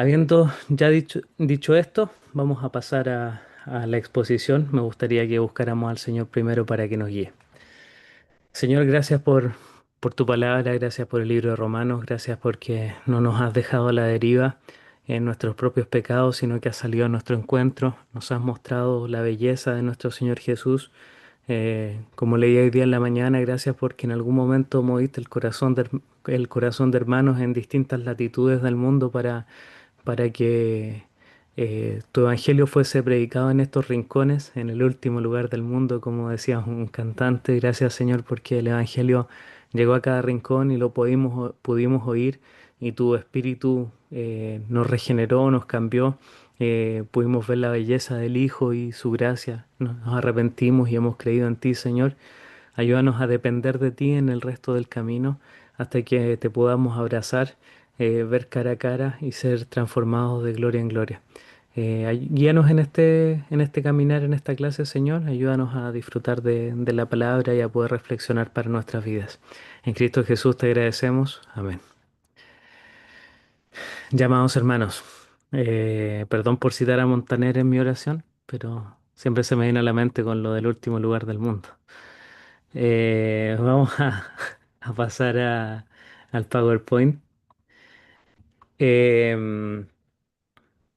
Habiendo ya dicho esto, vamos a pasar a la exposición. Me gustaría que buscáramos al Señor primero para que nos guíe. Señor, gracias por tu palabra, gracias por el libro de Romanos, gracias porque no nos has dejado a la deriva en nuestros propios pecados, sino que has salido a nuestro encuentro, nos has mostrado la belleza de nuestro Señor Jesús. Como leí hoy día en la mañana, gracias porque en algún momento moviste el corazón de hermanos en distintas latitudes del mundo para que tu evangelio fuese predicado en estos rincones, en el último lugar del mundo, como decía un cantante. Gracias, Señor, porque el evangelio llegó a cada rincón y lo pudimos oír y tu espíritu nos regeneró, nos cambió. Pudimos ver la belleza del Hijo y su gracia. Nos arrepentimos y hemos creído en ti, Señor. Ayúdanos a depender de ti en el resto del camino hasta que te podamos abrazar, ver cara a cara y ser transformados de gloria en gloria. Guíanos en este caminar, en esta clase, Señor. Ayúdanos a disfrutar de la palabra y a poder reflexionar para nuestras vidas. En Cristo Jesús te agradecemos. Amén. Llamados hermanos, perdón por citar a Montaner en mi oración, pero siempre se me viene a la mente con lo del último lugar del mundo. Vamos a pasar al PowerPoint. Em,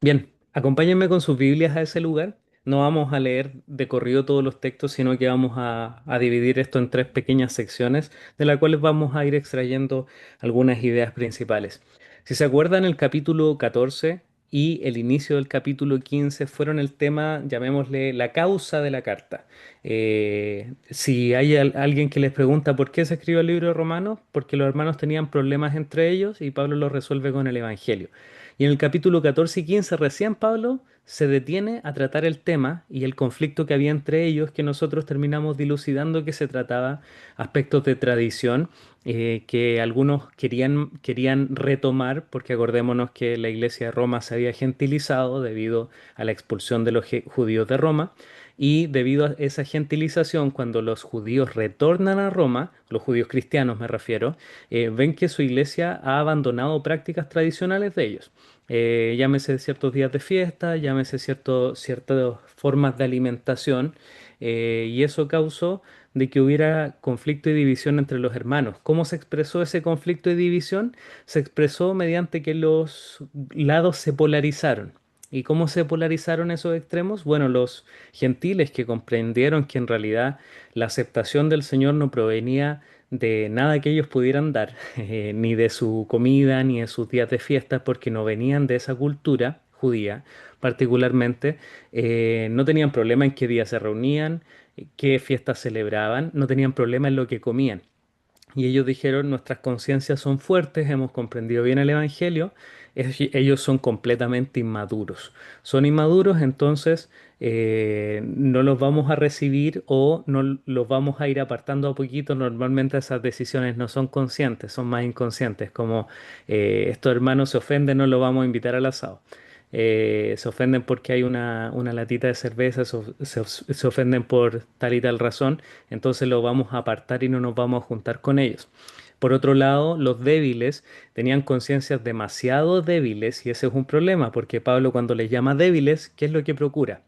Bien, acompáñenme con sus Biblias a ese lugar. No vamos a leer de corrido todos los textos, sino que vamos a dividir esto en tres pequeñas secciones, de las cuales vamos a ir extrayendo algunas ideas principales. Si se acuerdan, el capítulo 14 y el inicio del capítulo 15 fueron el tema, llamémosle, la causa de la carta. Si hay alguien que les pregunta por qué se escribió el libro de Romanos, porque los hermanos tenían problemas entre ellos y Pablo los resuelve con el Evangelio. Y en el capítulo 14 y 15 recién Pablo se detiene a tratar el tema y el conflicto que había entre ellos, que nosotros terminamos dilucidando que se trataba aspectos de tradición que algunos querían retomar, porque acordémonos que la iglesia de Roma se había gentilizado debido a la expulsión de los judíos de Roma. Y debido a esa gentilización, cuando los judíos retornan a Roma, los judíos cristianos me refiero, ven que su iglesia ha abandonado prácticas tradicionales de ellos. Llámese ciertos días de fiesta, llámese ciertas formas de alimentación, y eso causó de que hubiera conflicto y división entre los hermanos. ¿Cómo se expresó ese conflicto y división? Se expresó mediante que los lados se polarizaron. ¿Y cómo se polarizaron esos extremos? Bueno, los gentiles que comprendieron que en realidad la aceptación del Señor no provenía de nada que ellos pudieran dar, ni de su comida, ni de sus días de fiesta, porque no venían de esa cultura judía particularmente, no tenían problema en qué día se reunían, qué fiestas celebraban, no tenían problema en lo que comían. Y ellos dijeron, nuestras conciencias son fuertes, hemos comprendido bien el Evangelio, ellos son completamente inmaduros. Son inmaduros, entonces no los vamos a recibir o no los vamos a ir apartando a poquito. Normalmente esas decisiones no son conscientes, son más inconscientes, como estos hermanos se ofenden, no los vamos a invitar al asado. Se ofenden porque hay una latita de cerveza, se ofenden por tal y tal razón, entonces lo vamos a apartar y no nos vamos a juntar con ellos. Por otro lado, los débiles tenían conciencias demasiado débiles y ese es un problema, porque Pablo cuando les llama débiles, ¿qué es lo que procura?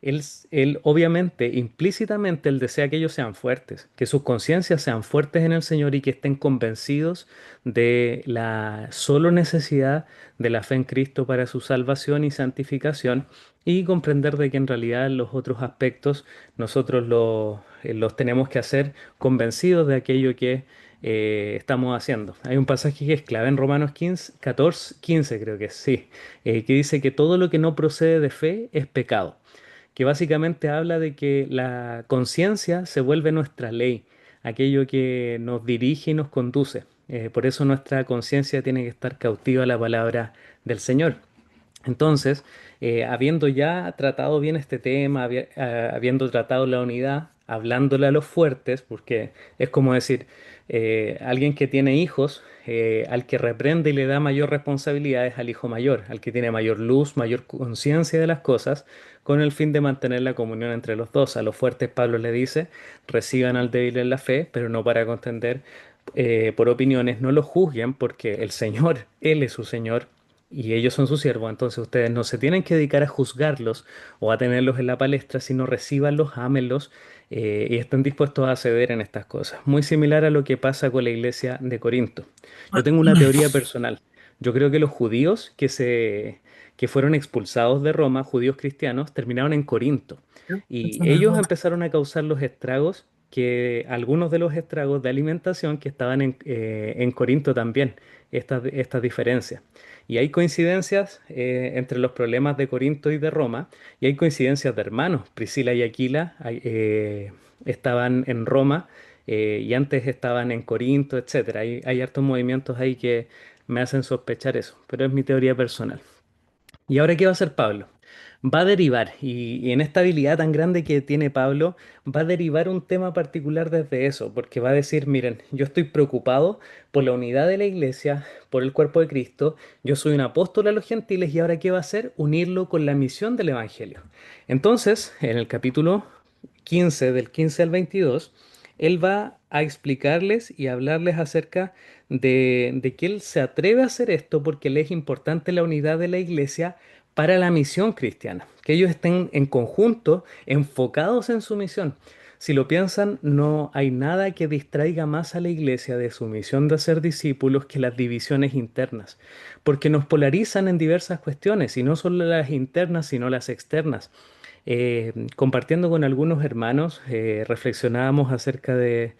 Él obviamente, implícitamente, él desea que ellos sean fuertes, que sus conciencias sean fuertes en el Señor y que estén convencidos de la solo necesidad de la fe en Cristo para su salvación y santificación y comprender de que en realidad los otros aspectos nosotros los tenemos que hacer convencidos de aquello que estamos haciendo. Hay un pasaje que es clave en Romanos 15, 14, 15 creo que es, sí, que dice que todo lo que no procede de fe es pecado, que básicamente habla de que la conciencia se vuelve nuestra ley, aquello que nos dirige y nos conduce. Por eso nuestra conciencia tiene que estar cautiva a la palabra del Señor. Entonces, habiendo ya tratado bien este tema, habiendo tratado la unidad, hablándole a los fuertes, porque es como decir, alguien que tiene hijos, al que reprende y le da mayor responsabilidad es al hijo mayor, al que tiene mayor luz, mayor conciencia de las cosas, con el fin de mantener la comunión entre los dos. A los fuertes Pablo le dice, reciban al débil en la fe, pero no para contender por opiniones, no lo juzguen, porque el Señor, Él es su Señor y ellos son sus siervos, entonces ustedes no se tienen que dedicar a juzgarlos o a tenerlos en la palestra, sino recíbanlos, ámenlos y estén dispuestos a ceder en estas cosas. Muy similar a lo que pasa con la iglesia de Corinto. Yo tengo una teoría personal. Yo creo que los judíos que fueron expulsados de Roma, judíos cristianos, terminaron en Corinto. Y ellos empezaron a causar los estragos algunos de los estragos de alimentación que estaban en Corinto también, estas diferencias. Y hay coincidencias entre los problemas de Corinto y de Roma, y hay coincidencias de hermanos. Priscila y Aquila estaban en Roma y antes estaban en Corinto, etcétera. Hay hartos movimientos ahí que me hacen sospechar eso, pero es mi teoría personal. ¿Y ahora qué va a hacer Pablo? Va a derivar, y en esta habilidad tan grande que tiene Pablo, va a derivar un tema particular desde eso, porque va a decir, miren, yo estoy preocupado por la unidad de la iglesia, por el cuerpo de Cristo, yo soy un apóstol a los gentiles, y ahora ¿qué va a hacer? Unirlo con la misión del Evangelio. Entonces, en el capítulo 15, del 15 al 22, él va a explicarles y hablarles acerca de que él se atreve a hacer esto porque le es importante la unidad de la iglesia para la misión cristiana, que ellos estén en conjunto, enfocados en su misión. Si lo piensan, no hay nada que distraiga más a la iglesia de su misión de hacer discípulos que las divisiones internas, porque nos polarizan en diversas cuestiones, y no solo las internas, sino las externas. Compartiendo con algunos hermanos, reflexionábamos acerca de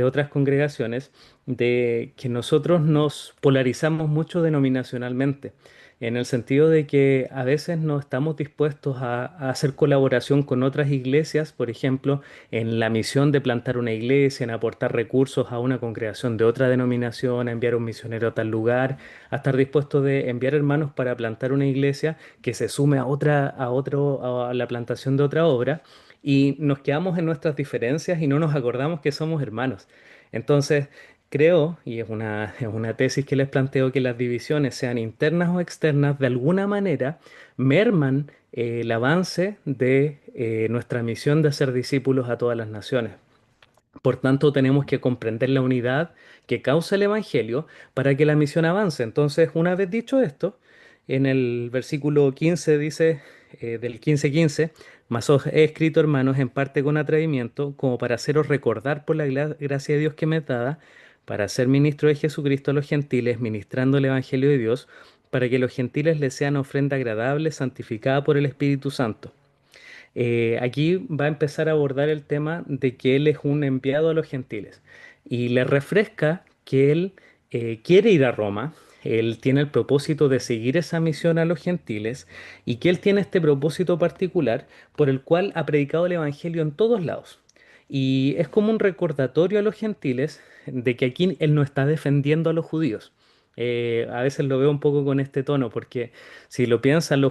otras congregaciones, de que nosotros nos polarizamos mucho denominacionalmente, en el sentido de que a veces no estamos dispuestos a hacer colaboración con otras iglesias, por ejemplo, en la misión de plantar una iglesia, en aportar recursos a una congregación de otra denominación, a enviar un misionero a tal lugar, a estar dispuestos de enviar hermanos para plantar una iglesia que se sume a la plantación de otra obra, y nos quedamos en nuestras diferencias y no nos acordamos que somos hermanos. Entonces, creo, y es una tesis que les planteo, que las divisiones, sean internas o externas, de alguna manera merman el avance de nuestra misión de hacer discípulos a todas las naciones. Por tanto, tenemos que comprender la unidad que causa el Evangelio para que la misión avance. Entonces, una vez dicho esto, en el versículo 15 dice, del 15:15, mas os he escrito, hermanos, en parte con atrevimiento, como para haceros recordar por la gracia de Dios que me es dada, para ser ministro de Jesucristo a los gentiles, ministrando el Evangelio de Dios, para que los gentiles les sean ofrenda agradable, santificada por el Espíritu Santo. Aquí va a empezar a abordar el tema de que él es un enviado a los gentiles, y le refresca que él quiere ir a Roma, él tiene el propósito de seguir esa misión a los gentiles, y que él tiene este propósito particular por el cual ha predicado el Evangelio en todos lados. Y es como un recordatorio a los gentiles de que aquí él no está defendiendo a los judíos. A veces lo veo un poco con este tono, porque si lo piensan,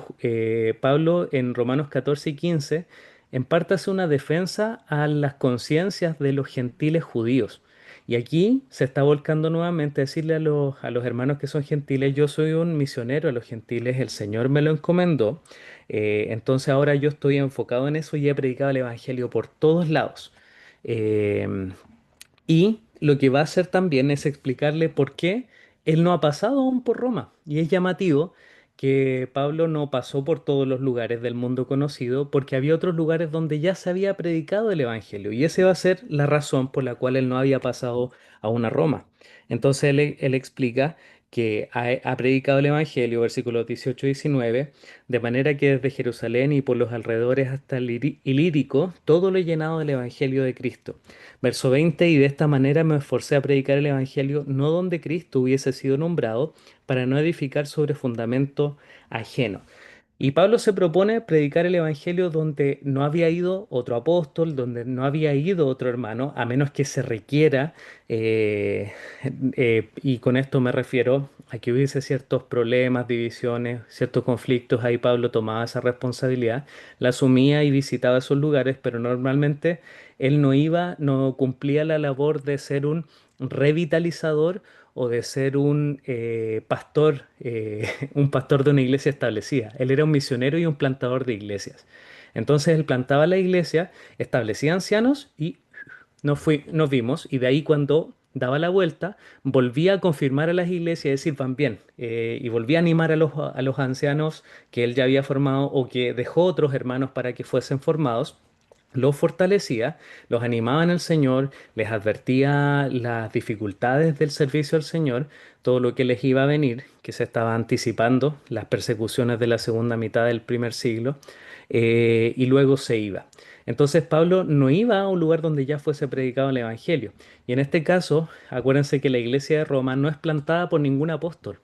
Pablo en Romanos 14 y 15, en parte hace una defensa a las conciencias de los gentiles judíos. Y aquí se está volcando nuevamente a decirle a los hermanos que son gentiles, yo soy un misionero a los gentiles, el Señor me lo encomendó, entonces ahora yo estoy enfocado en eso y he predicado el Evangelio por todos lados. Eh, y lo que va a hacer también es explicarle por qué él no ha pasado aún por Roma. Y es llamativo que Pablo no pasó por todos los lugares del mundo conocido, porque había otros lugares donde ya se había predicado el Evangelio. Y esa va a ser la razón por la cual él no había pasado aún a Roma. Entonces él explica que ha predicado el Evangelio, versículos 18 y 19, de manera que desde Jerusalén y por los alrededores hasta el Ilírico, todo lo he llenado del Evangelio de Cristo. Verso 20, y de esta manera me esforcé a predicar el Evangelio no donde Cristo hubiese sido nombrado, para no edificar sobre fundamento ajeno. Y Pablo se propone predicar el Evangelio donde no había ido otro apóstol, donde no había ido otro hermano, a menos que se requiera, eh, y con esto me refiero a que hubiese ciertos problemas, divisiones, ciertos conflictos, ahí Pablo tomaba esa responsabilidad, la asumía y visitaba esos lugares, pero normalmente él no iba, no cumplía la labor de ser un revitalizador o de ser un pastor, un pastor de una iglesia establecida. Él era un misionero y un plantador de iglesias. Entonces él plantaba la iglesia, establecía ancianos y nos vimos. Y de ahí cuando daba la vuelta, volvía a confirmar a las iglesias y decir van bien, y volvía a animar a los ancianos que él ya había formado o que dejó otros hermanos para que fuesen formados, los fortalecía, los animaba en el Señor, les advertía las dificultades del servicio al Señor, todo lo que les iba a venir, que se estaba anticipando, las persecuciones de la segunda mitad del primer siglo, y luego se iba. Entonces Pablo no iba a un lugar donde ya fuese predicado el Evangelio. Y en este caso, acuérdense que la iglesia de Roma no es plantada por ningún apóstol.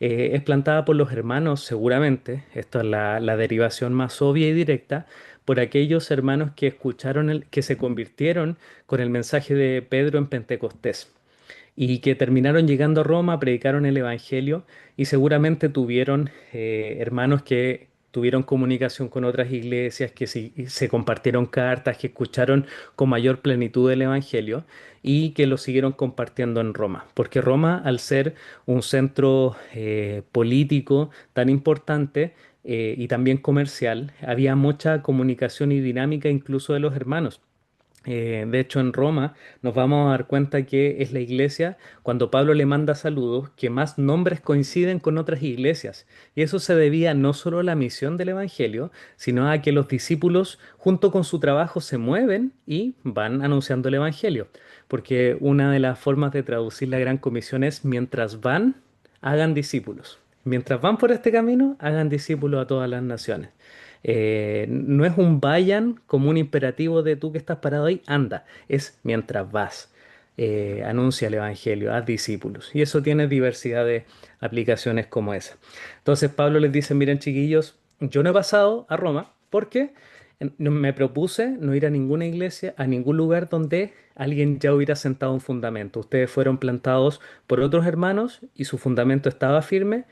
Es plantada por los hermanos, seguramente, esto es la derivación más obvia y directa, por aquellos hermanos que escucharon, que se convirtieron con el mensaje de Pedro en Pentecostés y que terminaron llegando a Roma, predicaron el Evangelio y seguramente tuvieron hermanos que tuvieron comunicación con otras iglesias, que se compartieron cartas, que escucharon con mayor plenitud el Evangelio y que lo siguieron compartiendo en Roma. Porque Roma, al ser un centro político tan importante, y también comercial, había mucha comunicación y dinámica incluso de los hermanos. De hecho, en Roma nos vamos a dar cuenta que es la iglesia, cuando Pablo le manda saludos, que más nombres coinciden con otras iglesias. Y eso se debía no solo a la misión del Evangelio, sino a que los discípulos, junto con su trabajo, se mueven y van anunciando el Evangelio. Porque una de las formas de traducir la Gran Comisión es mientras van, hagan discípulos. Mientras van por este camino, hagan discípulos a todas las naciones. No es un vayan como un imperativo de tú que estás parado ahí, anda, es mientras vas. Anuncia el Evangelio, haz discípulos. Y eso tiene diversidad de aplicaciones como esa. Entonces Pablo les dice, miren chiquillos, yo no he pasado a Roma porque me propuse no ir a ninguna iglesia, a ningún lugar donde alguien ya hubiera sentado un fundamento. Ustedes fueron plantados por otros hermanos y su fundamento estaba firme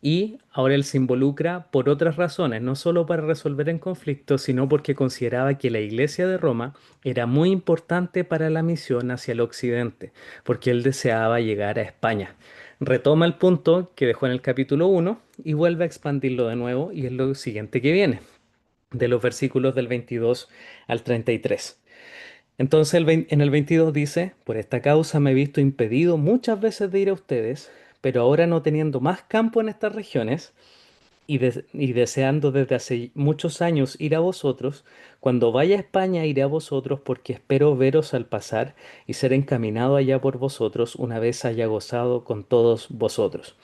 y ahora él se involucra por otras razones, no solo para resolver el conflicto, sino porque consideraba que la iglesia de Roma era muy importante para la misión hacia el occidente, porque él deseaba llegar a España. Retoma el punto que dejó en el capítulo 1 y vuelve a expandirlo de nuevo y es lo siguiente que viene, de los versículos del 22 al 33. Entonces en el 22 dice, por esta causa me he visto impedido muchas veces de ir a ustedes, pero ahora no teniendo más campo en estas regiones y deseando desde hace muchos años ir a vosotros, cuando vaya a España iré a vosotros porque espero veros al pasar y ser encaminado allá por vosotros una vez haya gozado con todos vosotros.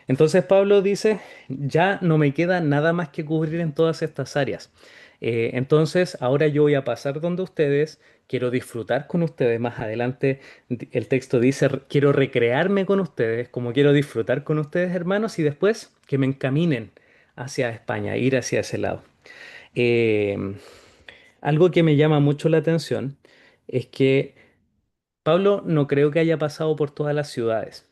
Entonces Pablo dice, ya no me queda nada más que cubrir en todas estas áreas. Entonces ahora yo voy a pasar donde ustedes, quiero disfrutar con ustedes. Más adelante el texto dice, quiero recrearme con ustedes, como quiero disfrutar con ustedes, hermanos, y después que me encaminen hacia España, ir hacia ese lado. Eh, Algo que me llama mucho la atención es que Pablo no creo que haya pasado por todas las ciudades.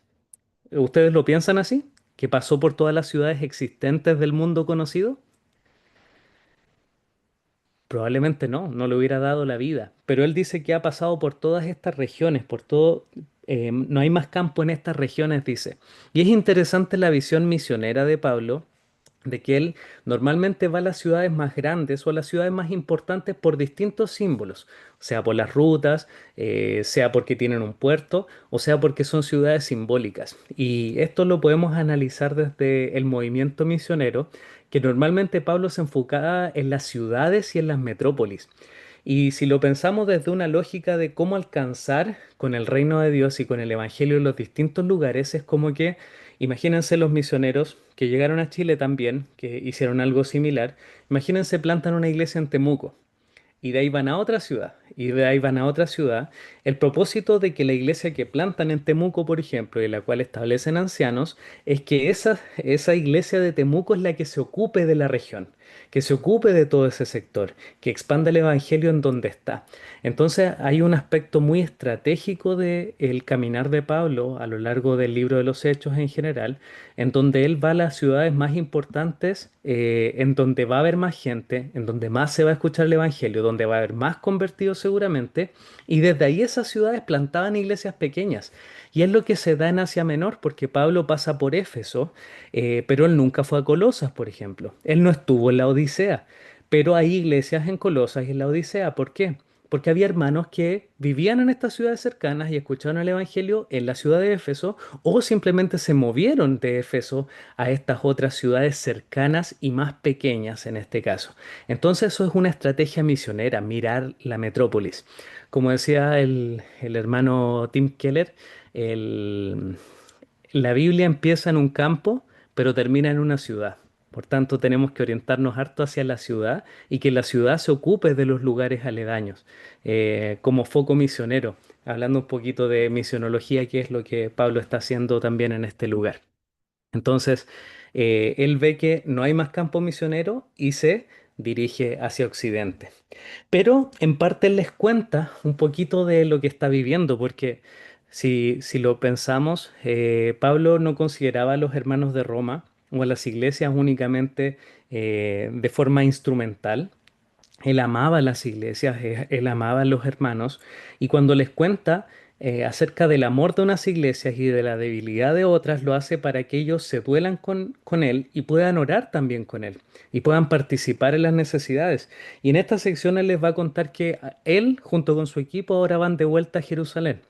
¿Ustedes lo piensan así? ¿Que pasó por todas las ciudades existentes del mundo conocido? Probablemente no, no le hubiera dado la vida. Pero él dice que ha pasado por todas estas regiones, por todo, no hay más campo en estas regiones, dice. Y es interesante la visión misionera de Pablo, de que él normalmente va a las ciudades más grandes o a las ciudades más importantes por distintos símbolos, sea por las rutas, sea porque tienen un puerto, o sea porque son ciudades simbólicas. Y esto lo podemos analizar desde el movimiento misionero, que normalmente Pablo se enfocaba en las ciudades y en las metrópolis. Y si lo pensamos desde una lógica de cómo alcanzar con el reino de Dios y con el Evangelio en los distintos lugares, es como que, imagínense los misioneros que llegaron a Chile también, que hicieron algo similar, imagínense plantan una iglesia en Temuco y de ahí van a otra ciudad, y de ahí van a otra ciudad. El propósito de que la iglesia que plantan en Temuco, por ejemplo, y la cual establecen ancianos, es que esa iglesia de Temuco es la que se ocupe de la región, que se ocupe de todo ese sector, que expanda el evangelio en donde está. Entonces hay un aspecto muy estratégico del caminar de Pablo a lo largo del libro de los Hechos en general, en donde él va a las ciudades más importantes, en donde va a haber más gente, en donde más se va a escuchar el Evangelio, donde va a haber más convertidos seguramente, y desde ahí esas ciudades plantaban iglesias pequeñas. Y es lo que se da en Asia Menor, porque Pablo pasa por Éfeso, pero él nunca fue a Colosas, por ejemplo. Él no estuvo en la Odisea, pero hay iglesias en Colosas y en la Odisea. ¿Por qué? porque había hermanos que vivían en estas ciudades cercanas y escucharon el Evangelio en la ciudad de Éfeso o simplemente se movieron de Éfeso a estas otras ciudades cercanas y más pequeñas en este caso. Entonces eso es una estrategia misionera, mirar la metrópolis. Como decía el hermano Tim Keller, el, la Biblia empieza en un campo, pero termina en una ciudad. Por tanto, tenemos que orientarnos harto hacia la ciudad y que la ciudad se ocupe de los lugares aledaños, como foco misionero, hablando un poquito de misionología, que es lo que Pablo está haciendo también en este lugar. Entonces, él ve que no hay más campo misionero y se dirige hacia Occidente. Pero en parte él les cuenta un poquito de lo que está viviendo, porque si lo pensamos, Pablo no consideraba a los hermanos de Roma o a las iglesias únicamente de forma instrumental. Él amaba las iglesias, él amaba a los hermanos, y cuando les cuenta acerca del amor de unas iglesias y de la debilidad de otras, lo hace para que ellos se duelan con él y puedan orar también con él y puedan participar en las necesidades. Y en esta sección él les va a contar que él, junto con su equipo, ahora van de vuelta a Jerusalén.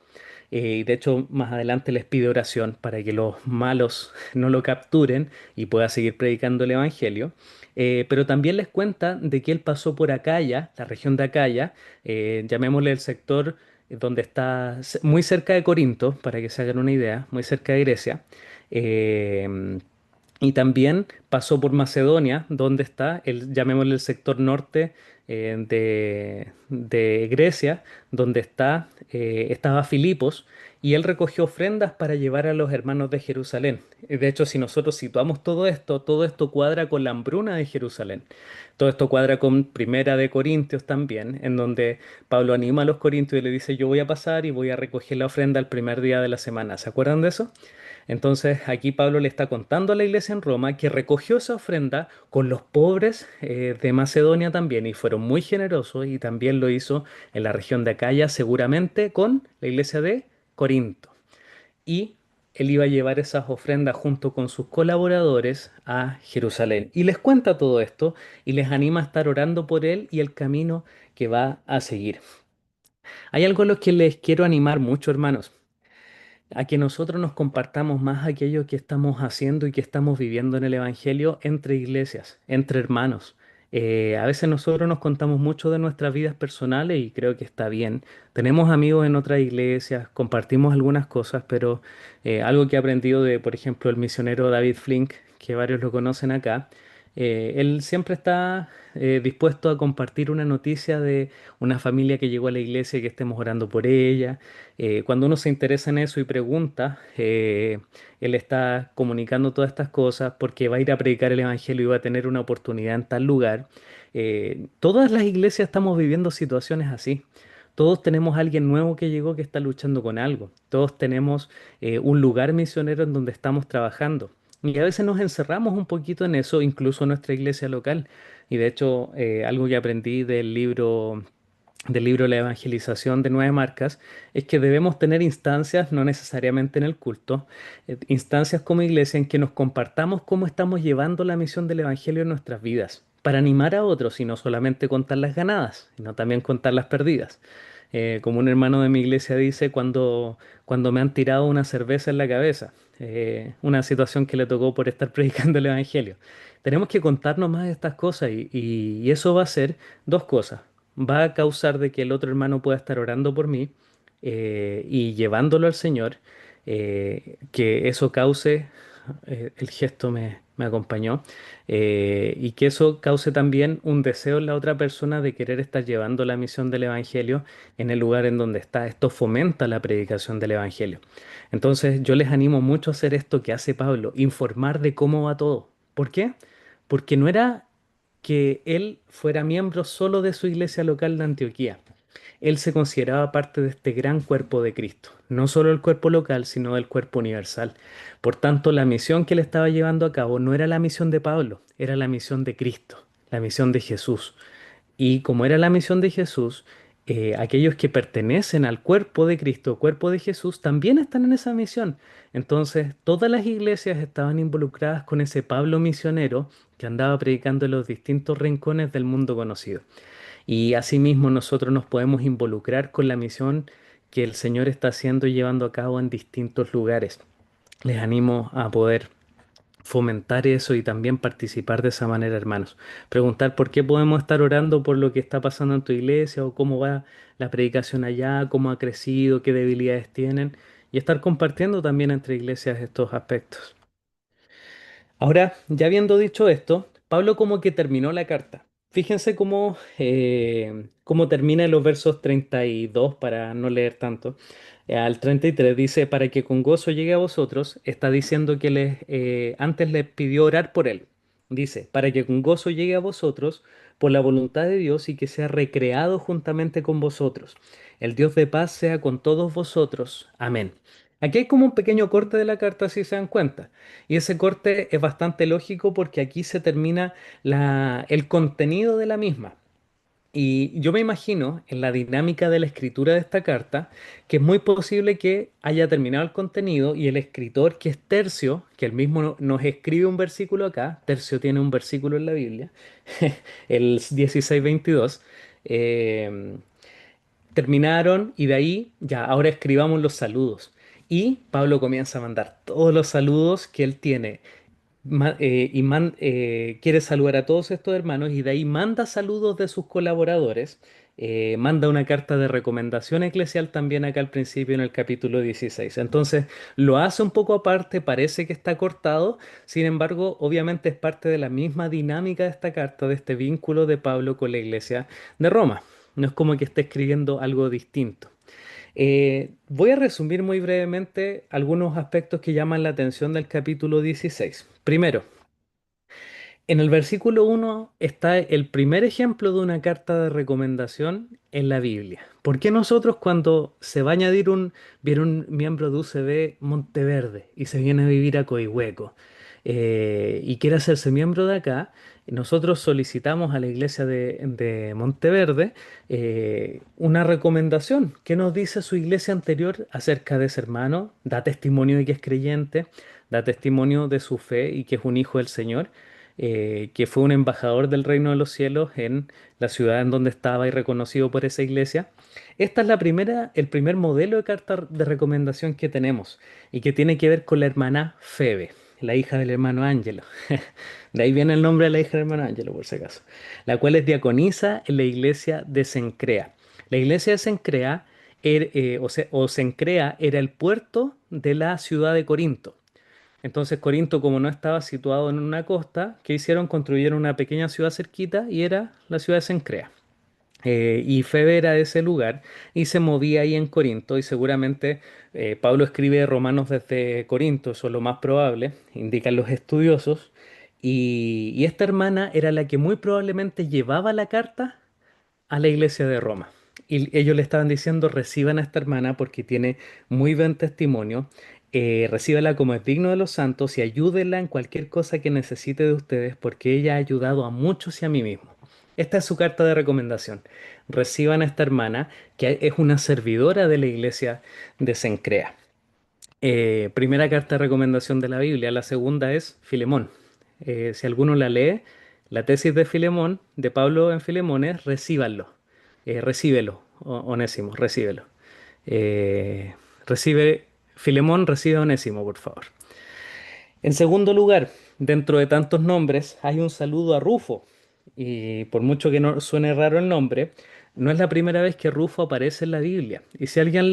Y de hecho, más adelante les pide oración para que los malos no lo capturen y pueda seguir predicando el Evangelio. Pero también les cuenta de que él pasó por Acaya, la región de Acaya, llamémosle el sector donde está muy cerca de Corinto, para que se hagan una idea, muy cerca de Grecia. Eh, y también pasó por Macedonia, donde está, llamémosle el sector norte de Grecia, donde estaba Filipos, y él recogió ofrendas para llevar a los hermanos de Jerusalén. De hecho, si nosotros situamos todo esto cuadra con la hambruna de Jerusalén. Todo esto cuadra con Primera de Corintios también, en donde Pablo anima a los corintios y le dice, yo voy a pasar y voy a recoger la ofrenda el primer día de la semana. ¿Se acuerdan de eso? Entonces aquí Pablo le está contando a la iglesia en Roma que recogió esa ofrenda con los pobres de Macedonia también y fueron muy generosos y también lo hizo en la región de Acaya seguramente con la iglesia de Corinto. Y él iba a llevar esas ofrendas junto con sus colaboradores a Jerusalén. Y les cuenta todo esto y les anima a estar orando por él y el camino que va a seguir. Hay algo en lo que les quiero animar mucho, hermanos, a que nosotros nos compartamos más aquello que estamos haciendo y que estamos viviendo en el Evangelio entre iglesias, entre hermanos. A veces nosotros nos contamos mucho de nuestras vidas personales y creo que está bien. Tenemos amigos en otras iglesias, compartimos algunas cosas, pero algo que he aprendido de, por ejemplo, el misionero David Flink, que varios lo conocen acá, él siempre está dispuesto a compartir una noticia de una familia que llegó a la iglesia y que estemos orando por ella. Cuando uno se interesa en eso y pregunta, él está comunicando todas estas cosas porque va a ir a predicar el Evangelio y va a tener una oportunidad en tal lugar. Todas las iglesias estamos viviendo situaciones así. Todos tenemos a alguien nuevo que llegó que está luchando con algo. Todos tenemos un lugar misionero en donde estamos trabajando. Y a veces nos encerramos un poquito en eso, incluso en nuestra iglesia local. Y de hecho, algo que aprendí del libro La Evangelización de Nueve Marcas, es que debemos tener instancias, no necesariamente en el culto, instancias como iglesia en que nos compartamos cómo estamos llevando la misión del Evangelio en nuestras vidas, para animar a otros y no solamente contar las ganadas, sino también contar las perdidas. Como un hermano de mi iglesia dice, cuando me han tirado una cerveza en la cabeza, una situación que le tocó por estar predicando el Evangelio. Tenemos que contarnos más de estas cosas y eso va a ser dos cosas. Va a causar de que el otro hermano pueda estar orando por mí y llevándolo al Señor, que eso cause, el gesto me acompañó, y que eso cause también un deseo en la otra persona de querer estar llevando la misión del Evangelio en el lugar en donde está. Esto fomenta la predicación del Evangelio. Entonces yo les animo mucho a hacer esto que hace Pablo, informar de cómo va todo. ¿Por qué? Porque no era que él fuera miembro solo de su iglesia local de Antioquía. Él se consideraba parte de este gran cuerpo de Cristo, no solo el cuerpo local, sino el cuerpo universal. Por tanto, la misión que él estaba llevando a cabo no era la misión de Pablo, era la misión de Cristo, la misión de Jesús. Y como era la misión de Jesús, aquellos que pertenecen al cuerpo de Cristo, cuerpo de Jesús, también están en esa misión. Entonces, todas las iglesias estaban involucradas con ese Pablo misionero que andaba predicando en los distintos rincones del mundo conocido. Y asimismo nosotros nos podemos involucrar con la misión que el Señor está haciendo y llevando a cabo en distintos lugares. Les animo a poder fomentar eso y también participar de esa manera, hermanos. Preguntar por qué podemos estar orando por lo que está pasando en tu iglesia o cómo va la predicación allá, cómo ha crecido, qué debilidades tienen y estar compartiendo también entre iglesias estos aspectos. Ahora, ya habiendo dicho esto, Pablo como que terminó la carta. Fíjense cómo termina en los versos 32 para no leer tanto. Al 33 dice, para que con gozo llegue a vosotros, está diciendo que antes les pidió orar por él. Dice, para que con gozo llegue a vosotros por la voluntad de Dios y que sea recreado juntamente con vosotros. El Dios de paz sea con todos vosotros. Amén. Aquí hay como un pequeño corte de la carta, si se dan cuenta. Y ese corte es bastante lógico porque aquí se termina el contenido de la misma. Y yo me imagino en la dinámica de la escritura de esta carta que es muy posible que haya terminado el contenido y el escritor, que es Tercio, que él mismo nos escribe un versículo acá, Tercio tiene un versículo en la Biblia, el 16:22, eh, terminaron y de ahí ya, ahora escribamos los saludos. Y Pablo comienza a mandar todos los saludos que él tiene quiere saludar a todos estos hermanos y de ahí manda saludos de sus colaboradores, manda una carta de recomendación eclesial también acá al principio en el capítulo 16. Entonces lo hace un poco aparte, parece que está cortado, sin embargo, obviamente es parte de la misma dinámica de esta carta, de este vínculo de Pablo con la iglesia de Roma. No es como que esté escribiendo algo distinto. Voy a resumir muy brevemente algunos aspectos que llaman la atención del capítulo 16. Primero, en el versículo 1 está el primer ejemplo de una carta de recomendación en la Biblia. ¿Por qué nosotros cuando se va a añadir viene un miembro de UCB Monteverde y se viene a vivir a Coihueco y quiere hacerse miembro de acá, nosotros solicitamos a la iglesia de Monteverde una recomendación? ¿Qué nos dice su iglesia anterior acerca de ese hermano? Da testimonio de que es creyente, da testimonio de su fe y que es un hijo del Señor, que fue un embajador del reino de los cielos en la ciudad en donde estaba y reconocido por esa iglesia. Esta es el primer modelo de carta de recomendación que tenemos y que tiene que ver con la hermana Febe, la hija del hermano Ángelo. De ahí viene el nombre de la hija del hermano Ángelo, por si acaso, la cual es diaconisa en la iglesia de Cencrea. La iglesia de Cencrea, o Cencrea, era el puerto de la ciudad de Corinto. Entonces Corinto, como no estaba situado en una costa, ¿qué hicieron? Construyeron una pequeña ciudad cerquita y era la ciudad de Cencrea. Y Febe era de ese lugar y se movía ahí en Corinto y seguramente Pablo escribe Romanos desde Corinto, eso es lo más probable, indican los estudiosos. Y esta hermana era la que muy probablemente llevaba la carta a la iglesia de Roma. Y ellos le estaban diciendo, reciban a esta hermana porque tiene muy buen testimonio, recíbela como es digno de los santos y ayúdenla en cualquier cosa que necesite de ustedes porque ella ha ayudado a muchos y a mí mismo. Esta es su carta de recomendación. Reciban a esta hermana que es una servidora de la iglesia de Cencrea. Primera carta de recomendación de la Biblia. La segunda es Filemón. Si alguno la lee, la tesis de Filemón, de Pablo en Filemón es recíbanlo. Recíbelo, Onésimo, recíbelo. Eh, recibe, Filemón recibe a Onésimo, por favor. En segundo lugar, dentro de tantos nombres, hay un saludo a Rufo. Y por mucho que no suene raro el nombre, no es la primera vez que Rufo aparece en la Biblia. Y si alguien ha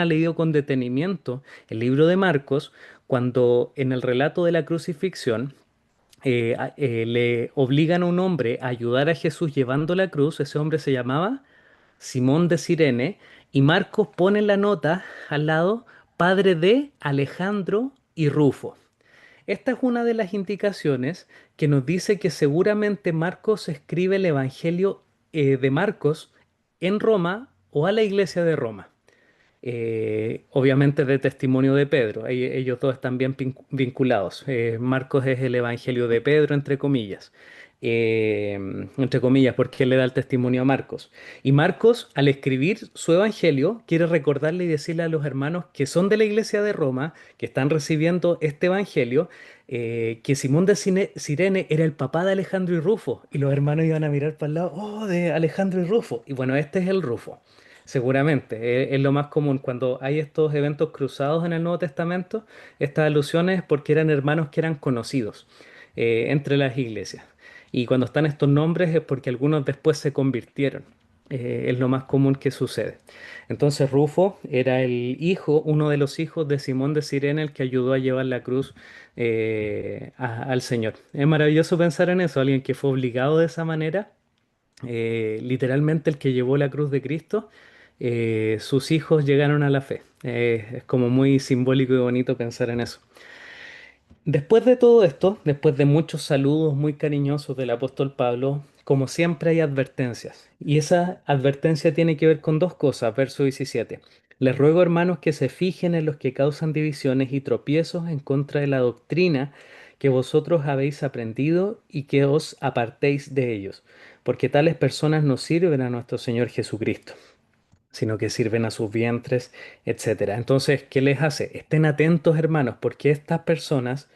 leído con detenimiento el libro de Marcos, cuando en el relato de la crucifixión le obligan a un hombre a ayudar a Jesús llevando la cruz, ese hombre se llamaba Simón de Cirene, y Marcos pone en la nota al lado, padre de Alejandro y Rufo. Esta es una de las indicaciones que nos dice que seguramente Marcos escribe el Evangelio de Marcos en Roma o a la iglesia de Roma. Obviamente de testimonio de Pedro, ellos dos están bien vinculados. Marcos es el Evangelio de Pedro, entre comillas. entre comillas, porque él le da el testimonio a Marcos. Y Marcos, al escribir su evangelio, quiere recordarle y decirle a los hermanos que son de la iglesia de Roma, que están recibiendo este evangelio, que Simón de Sirene era el papá de Alejandro y Rufo. Y los hermanos iban a mirar para el lado, oh, de Alejandro y Rufo. Y bueno, este es el Rufo. Seguramente, es lo más común cuando hay estos eventos cruzados en el Nuevo Testamento, estas alusiones porque eran hermanos que eran conocidos entre las iglesias. Y cuando están estos nombres es porque algunos después se convirtieron. Es lo más común que sucede. Entonces Rufo era el hijo, uno de los hijos de Simón de Cirene, el que ayudó a llevar la cruz al Señor. Es maravilloso pensar en eso, alguien que fue obligado de esa manera, literalmente el que llevó la cruz de Cristo, sus hijos llegaron a la fe. Es como muy simbólico y bonito pensar en eso. Después de todo esto, después de muchos saludos muy cariñosos del apóstol Pablo, como siempre hay advertencias. Y esa advertencia tiene que ver con dos cosas, verso 17. Les ruego, hermanos, que se fijen en los que causan divisiones y tropiezos en contra de la doctrina que vosotros habéis aprendido y que os apartéis de ellos, porque tales personas no sirven a nuestro Señor Jesucristo, sino que sirven a sus vientres, etcétera. Entonces, ¿qué les hace? Estén atentos, hermanos, porque estas personas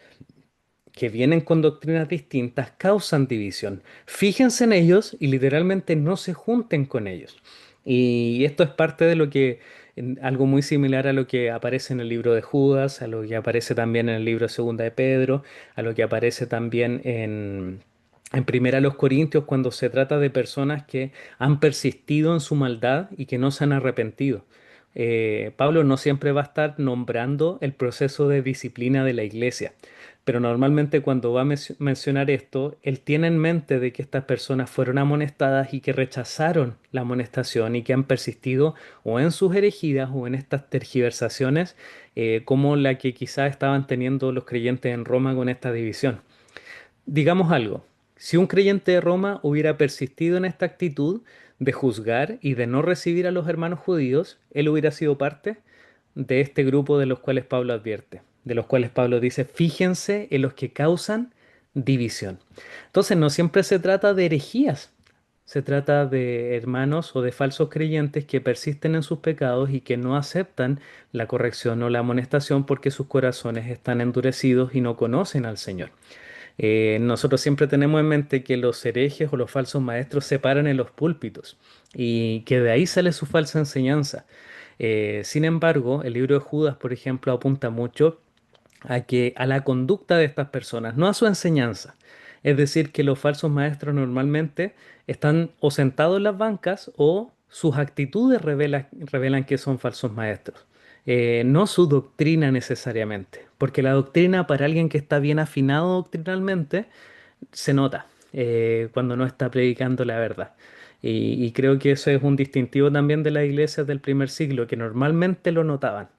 que vienen con doctrinas distintas causan división. Fíjense en ellos y literalmente no se junten con ellos. Y esto es parte de lo que, algo muy similar a lo que aparece en el libro de Judas, a lo que aparece también en el libro de Segunda de Pedro, a lo que aparece también en Primera a los Corintios, cuando se trata de personas que han persistido en su maldad y que no se han arrepentido. Pablo no siempre va a estar nombrando el proceso de disciplina de la iglesia, pero normalmente cuando va a mencionar esto, él tiene en mente de que estas personas fueron amonestadas y que rechazaron la amonestación y que han persistido o en sus herejías o en estas tergiversaciones, como la que quizás estaban teniendo los creyentes en Roma con esta división. Digamos algo, si un creyente de Roma hubiera persistido en esta actitud de juzgar y de no recibir a los hermanos judíos, él hubiera sido parte de este grupo de los cuales Pablo advierte, de los cuales Pablo dice, fíjense en los que causan división. Entonces, no siempre se trata de herejías, se trata de hermanos o de falsos creyentes que persisten en sus pecados y que no aceptan la corrección o la amonestación porque sus corazones están endurecidos y no conocen al Señor. Nosotros siempre tenemos en mente que los herejes o los falsos maestros se paran en los púlpitos y que de ahí sale su falsa enseñanza. Sin embargo, el libro de Judas, por ejemplo, apunta mucho a la conducta de estas personas, no a su enseñanza. Es decir, que los falsos maestros normalmente están o sentados en las bancas o sus actitudes revelan que son falsos maestros. No su doctrina necesariamente, porque la doctrina para alguien que está bien afinado doctrinalmente se nota cuando no está predicando la verdad. Y creo que eso es un distintivo también de las iglesias del primer siglo, que normalmente lo notaban.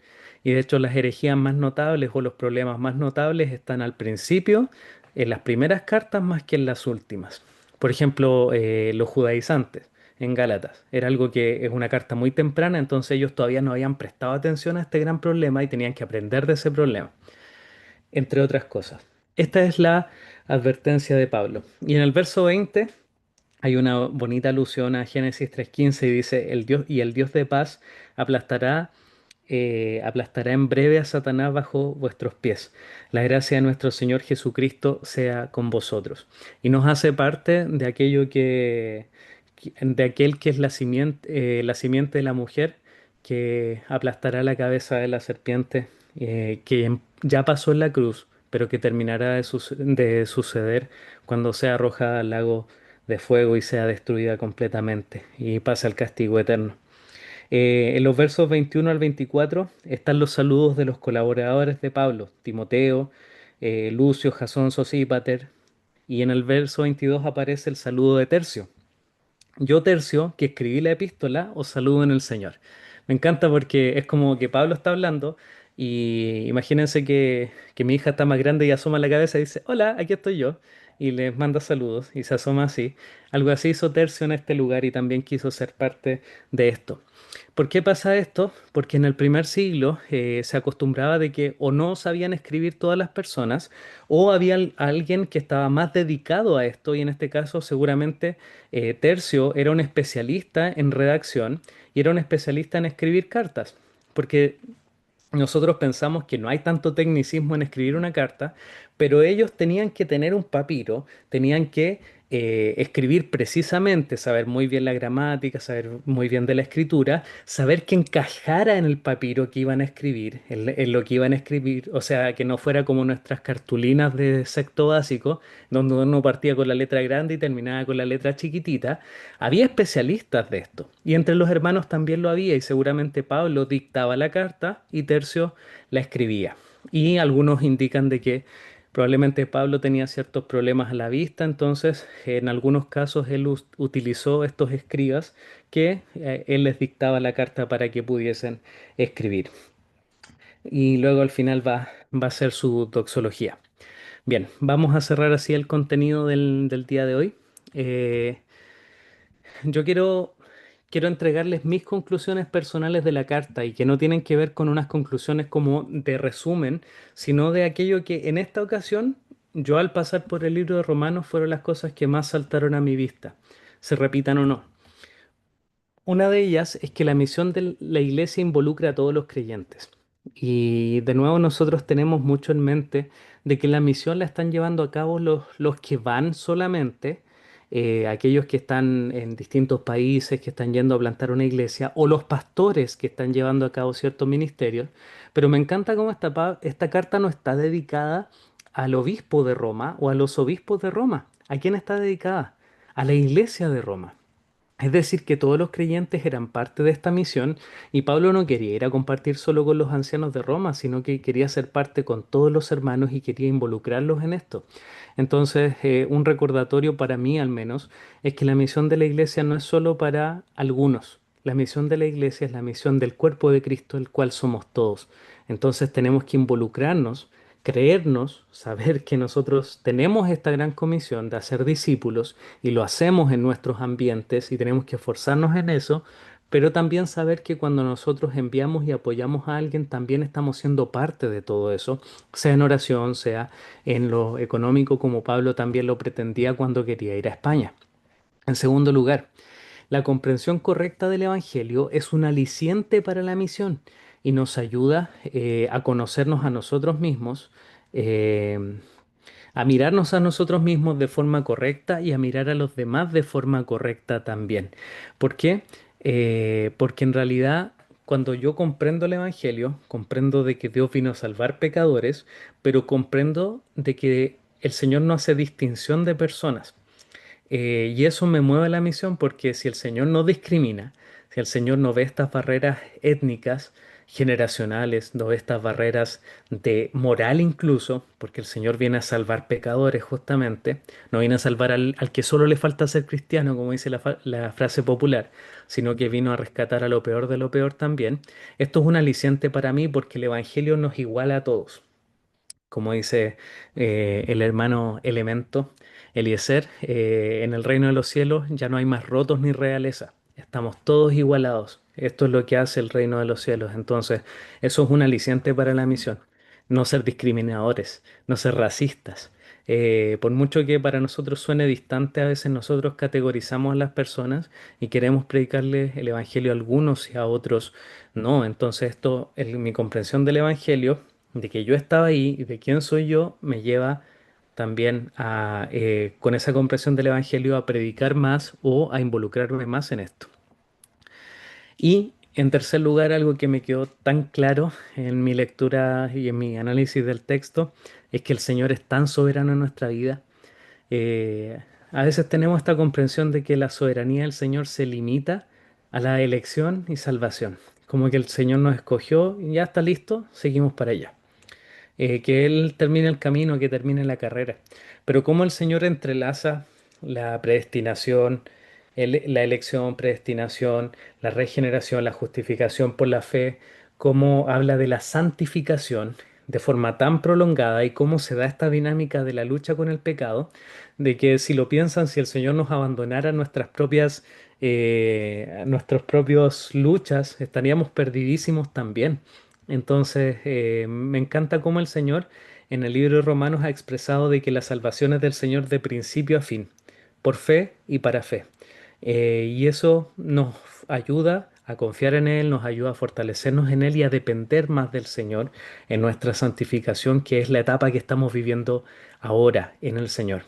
Y de hecho las herejías más notables o los problemas más notables están al principio, en las primeras cartas más que en las últimas. Por ejemplo, los judaizantes en Gálatas. Era algo que es una carta muy temprana, entonces ellos todavía no habían prestado atención a este gran problema y tenían que aprender de ese problema, entre otras cosas. Esta es la advertencia de Pablo. Y en el verso 20 hay una bonita alusión a Génesis 3:15 y dice, el Dios de paz aplastará, aplastará en breve a Satanás bajo vuestros pies. La gracia de nuestro Señor Jesucristo sea con vosotros. Y nos hace parte de aquello de aquel que es la simiente de la mujer, que aplastará la cabeza de la serpiente, ya pasó en la cruz, pero que terminará de suceder cuando sea arrojada al lago de fuego y sea destruida completamente y pase al castigo eterno. En los versos 21 al 24 están los saludos de los colaboradores de Pablo, Timoteo, Lucio, Jasón, Sosípater, y en el verso 22 aparece el saludo de Tercio. Yo, Tercio, que escribí la epístola, os saludo en el Señor. Me encanta porque es como que Pablo está hablando y imagínense que mi hija está más grande y asoma la cabeza y dice, hola, aquí estoy yo. y les manda saludos y se asoma así. Algo así hizo Tercio en este lugar y también quiso ser parte de esto. ¿Por qué pasa esto? Porque en el primer siglo se acostumbraba de que o no sabían escribir todas las personas o había alguien que estaba más dedicado a esto y en este caso seguramente Tercio era un especialista en redacción y era un especialista en escribir cartas. Porque nosotros pensamos que no hay tanto tecnicismo en escribir una carta, pero ellos tenían que tener un papiro, tenían que escribir precisamente, saber muy bien la gramática, saber muy bien de la escritura, saber que encajara en el papiro que iban a escribir, en lo que iban a escribir, o sea, que no fuera como nuestras cartulinas de sexto básico, donde uno partía con la letra grande y terminaba con la letra chiquitita. Había especialistas de esto, y entre los hermanos también lo había, y seguramente Pablo dictaba la carta y Tercio la escribía. Y algunos indican de que probablemente Pablo tenía ciertos problemas a la vista, entonces en algunos casos él utilizó estos escribas que él les dictaba la carta para que pudiesen escribir. Y luego al final va a ser su doxología. Bien, vamos a cerrar así el contenido del día de hoy. Eh, yo quiero entregarles mis conclusiones personales de la carta y que no tienen que ver con unas conclusiones como de resumen, sino de aquello que en esta ocasión yo al pasar por el libro de Romanos fueron las cosas que más saltaron a mi vista, se repitan o no. Una de ellas es que la misión de la iglesia involucra a todos los creyentes. Y de nuevo nosotros tenemos mucho en mente de que la misión la están llevando a cabo los que van solamente, aquellos que están en distintos países, que están yendo a plantar una iglesia, o los pastores que están llevando a cabo ciertos ministerios. Pero me encanta cómo esta carta no está dedicada al obispo de Roma o a los obispos de Roma. ¿A quién está dedicada? A la iglesia de Roma. Es decir, que todos los creyentes eran parte de esta misión y Pablo no quería ir a compartir solo con los ancianos de Roma, sino que quería ser parte con todos los hermanos y quería involucrarlos en esto. Entonces, un recordatorio para mí al menos es que la misión de la iglesia no es solo para algunos. La misión de la iglesia es la misión del cuerpo de Cristo, el cual somos todos. Entonces tenemos que involucrarnos, creernos, saber que nosotros tenemos esta gran comisión de hacer discípulos y lo hacemos en nuestros ambientes y tenemos que esforzarnos en eso, pero también saber que cuando nosotros enviamos y apoyamos a alguien, también estamos siendo parte de todo eso, sea en oración, sea en lo económico, como Pablo también lo pretendía cuando quería ir a España. En segundo lugar, la comprensión correcta del Evangelio es un aliciente para la misión y nos ayuda a conocernos a nosotros mismos, eh, a mirarnos a nosotros mismos de forma correcta y a mirar a los demás de forma correcta también. ¿Por qué? Porque en realidad cuando yo comprendo el Evangelio, comprendo de que Dios vino a salvar pecadores, pero comprendo de que el Señor no hace distinción de personas. Y eso me mueve a la misión porque si el Señor no discrimina, si el Señor no ve estas barreras étnicas, generacionales, no ve estas barreras de moral incluso, porque el Señor viene a salvar pecadores justamente, no viene a salvar al que solo le falta ser cristiano, como dice la frase popular, sino que vino a rescatar a lo peor de lo peor también. Esto es un aliciente para mí porque el Evangelio nos iguala a todos como dice el hermano Elemento, Eliezer, en el reino de los cielos ya no hay más rotos ni realeza, estamos todos igualados. Esto es lo que hace el reino de los cielos. Entonces, eso es un aliciente para la misión. No ser discriminadores, no ser racistas. Por mucho que para nosotros suene distante, a veces nosotros categorizamos a las personas y queremos predicarles el evangelio a algunos y a otros no. Entonces, esto, mi comprensión del evangelio de que yo estaba ahí y de quién soy yo, me lleva también a, con esa comprensión del Evangelio, a predicar más o a involucrarme más en esto. Y en tercer lugar, algo que me quedó tan claro en mi lectura y en mi análisis del texto, es que el Señor es tan soberano en nuestra vida. A veces tenemos esta comprensión de que la soberanía del Señor se limita a la elección y salvación. Como que el Señor nos escogió y ya está listo, seguimos para allá que Él termine el camino, que termine la carrera. Pero cómo el Señor entrelaza la predestinación, la elección, predestinación, la regeneración, la justificación por la fe, cómo habla de la santificación, de forma tan prolongada y cómo se da esta dinámica de la lucha con el pecado, de que si lo piensan, si el Señor nos abandonara nuestros propios luchas, estaríamos perdidísimos también. Entonces, me encanta cómo el Señor en el libro de Romanos ha expresado de que la salvación es del Señor de principio a fin, por fe y para fe. Y eso nos ayuda a confiar en Él, nos ayuda a fortalecernos en Él y a depender más del Señor en nuestra santificación, que es la etapa que estamos viviendo ahora en el Señor.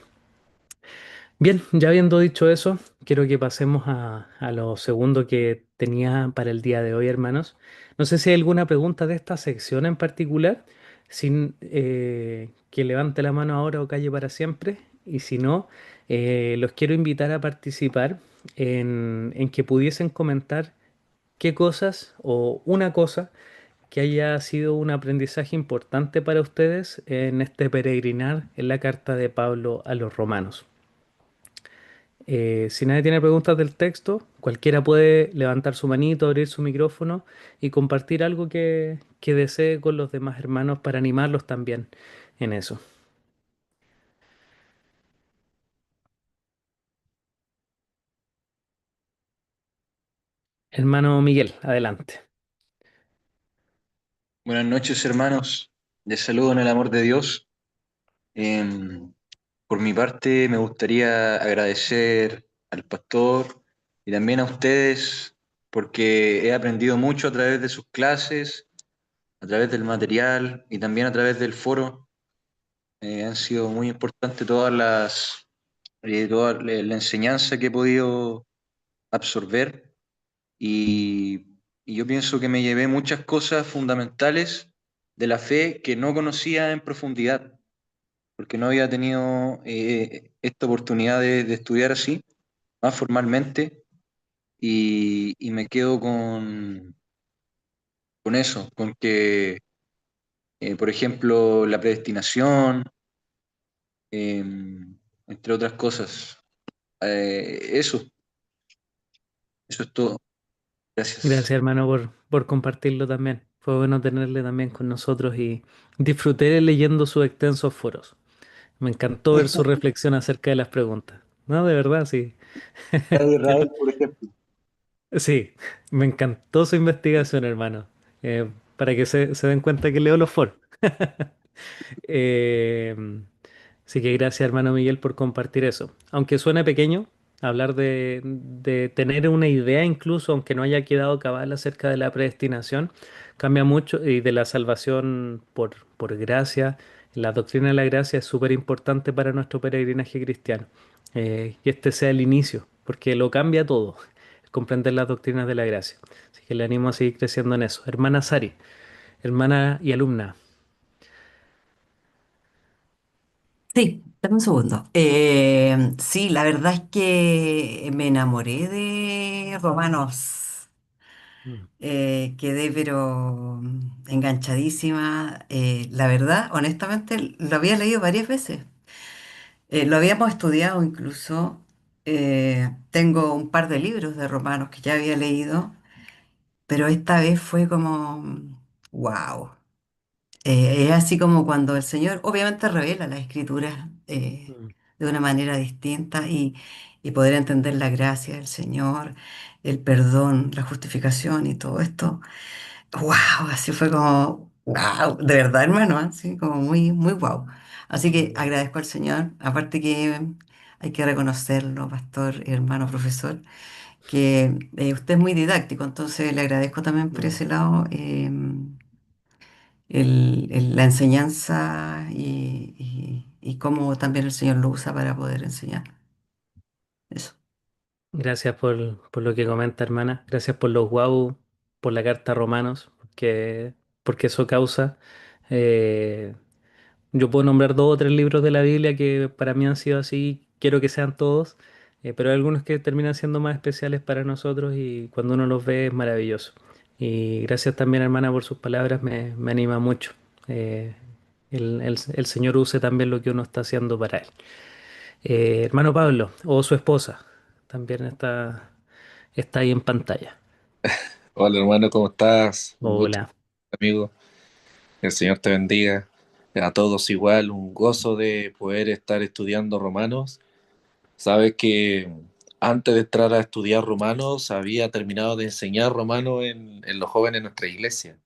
Bien, ya habiendo dicho eso, quiero que pasemos a lo segundo que tenía para el día de hoy, hermanos. No sé si hay alguna pregunta de esta sección en particular, sin que levante la mano ahora o calle para siempre. Y si no, los quiero invitar a participar en que pudiesen comentar qué cosas o una cosa que haya sido un aprendizaje importante para ustedes en este peregrinar en la carta de Pablo a los romanos. Si nadie tiene preguntas del texto, cualquiera puede levantar su manito, abrir su micrófono y compartir algo que desee con los demás hermanos para animarlos también en eso. Hermano Miguel, adelante. Buenas noches, hermanos. Les saludo en el amor de Dios. Em, por mi parte, me gustaría agradecer al pastor y también a ustedes porque he aprendido mucho a través de sus clases, a través del material y también a través del foro. Han sido muy importantes toda la enseñanza que he podido absorber y yo pienso que me llevé muchas cosas fundamentales de la fe que no conocía en profundidad, porque no había tenido esta oportunidad de estudiar así, más formalmente, y me quedo con eso, con que, por ejemplo, la predestinación, eh, entre otras cosas. Eso, eso es todo. Gracias, Gracias. hermano, por compartirlo también. Fue bueno tenerle también con nosotros y disfruté leyendo sus extensos foros. Me encantó ver su reflexión acerca de las preguntas. No, de verdad, sí. De Israel, por ejemplo. Sí, me encantó su investigación, hermano. Para que se den cuenta que leo los foros. Eh, Así que gracias, hermano Miguel, por compartir eso. Aunque suene pequeño, hablar de tener una idea, incluso aunque no haya quedado cabal acerca de la predestinación, cambia mucho y de la salvación por gracia. La doctrina de la gracia es súper importante para nuestro peregrinaje cristiano. Que este sea el inicio, porque lo cambia todo, comprender las doctrinas de la gracia. Así que le animo a seguir creciendo en eso. Hermana Sari, hermana y alumna. Sí, dame un segundo. Sí, la verdad es que me enamoré de Romanos. Mm. Quedé pero enganchadísima. La verdad, honestamente, lo había leído varias veces. Lo habíamos estudiado incluso. Tengo un par de libros de Romanos que ya había leído, pero esta vez fue como, wow. Es así como cuando el Señor obviamente revela las escrituras Mm. de una manera distinta y poder entender la gracia del Señor, el perdón, la justificación y todo esto. ¡Wow! Así fue como, wow, de verdad, hermano, así como muy, muy wow. Así que Mm. agradezco al Señor, aparte que hay que reconocerlo, pastor, hermano, profesor, que usted es muy didáctico, entonces le agradezco también por Mm. ese lado. La enseñanza y cómo también el Señor lo usa para poder enseñar. Eso. Gracias por lo que comenta, hermana. Gracias por los guau, por la carta a Romanos, porque eso causa. eh, yo puedo nombrar dos o tres libros de la Biblia que para mí han sido así, quiero que sean todos, pero hay algunos que terminan siendo más especiales para nosotros y cuando uno los ve es maravilloso. Y gracias también, hermana, por sus palabras, me anima mucho. Eh, el Señor use también lo que uno está haciendo para Él. Hermano Pablo, o su esposa, también está ahí en pantalla. Hola hermano, ¿cómo estás? Un gusto, Hola. amigo. El Señor te bendiga. A todos igual, un gozo de poder estar estudiando Romanos. Sabes que antes de entrar a estudiar Romanos, había terminado de enseñar Romanos en los jóvenes de nuestra iglesia.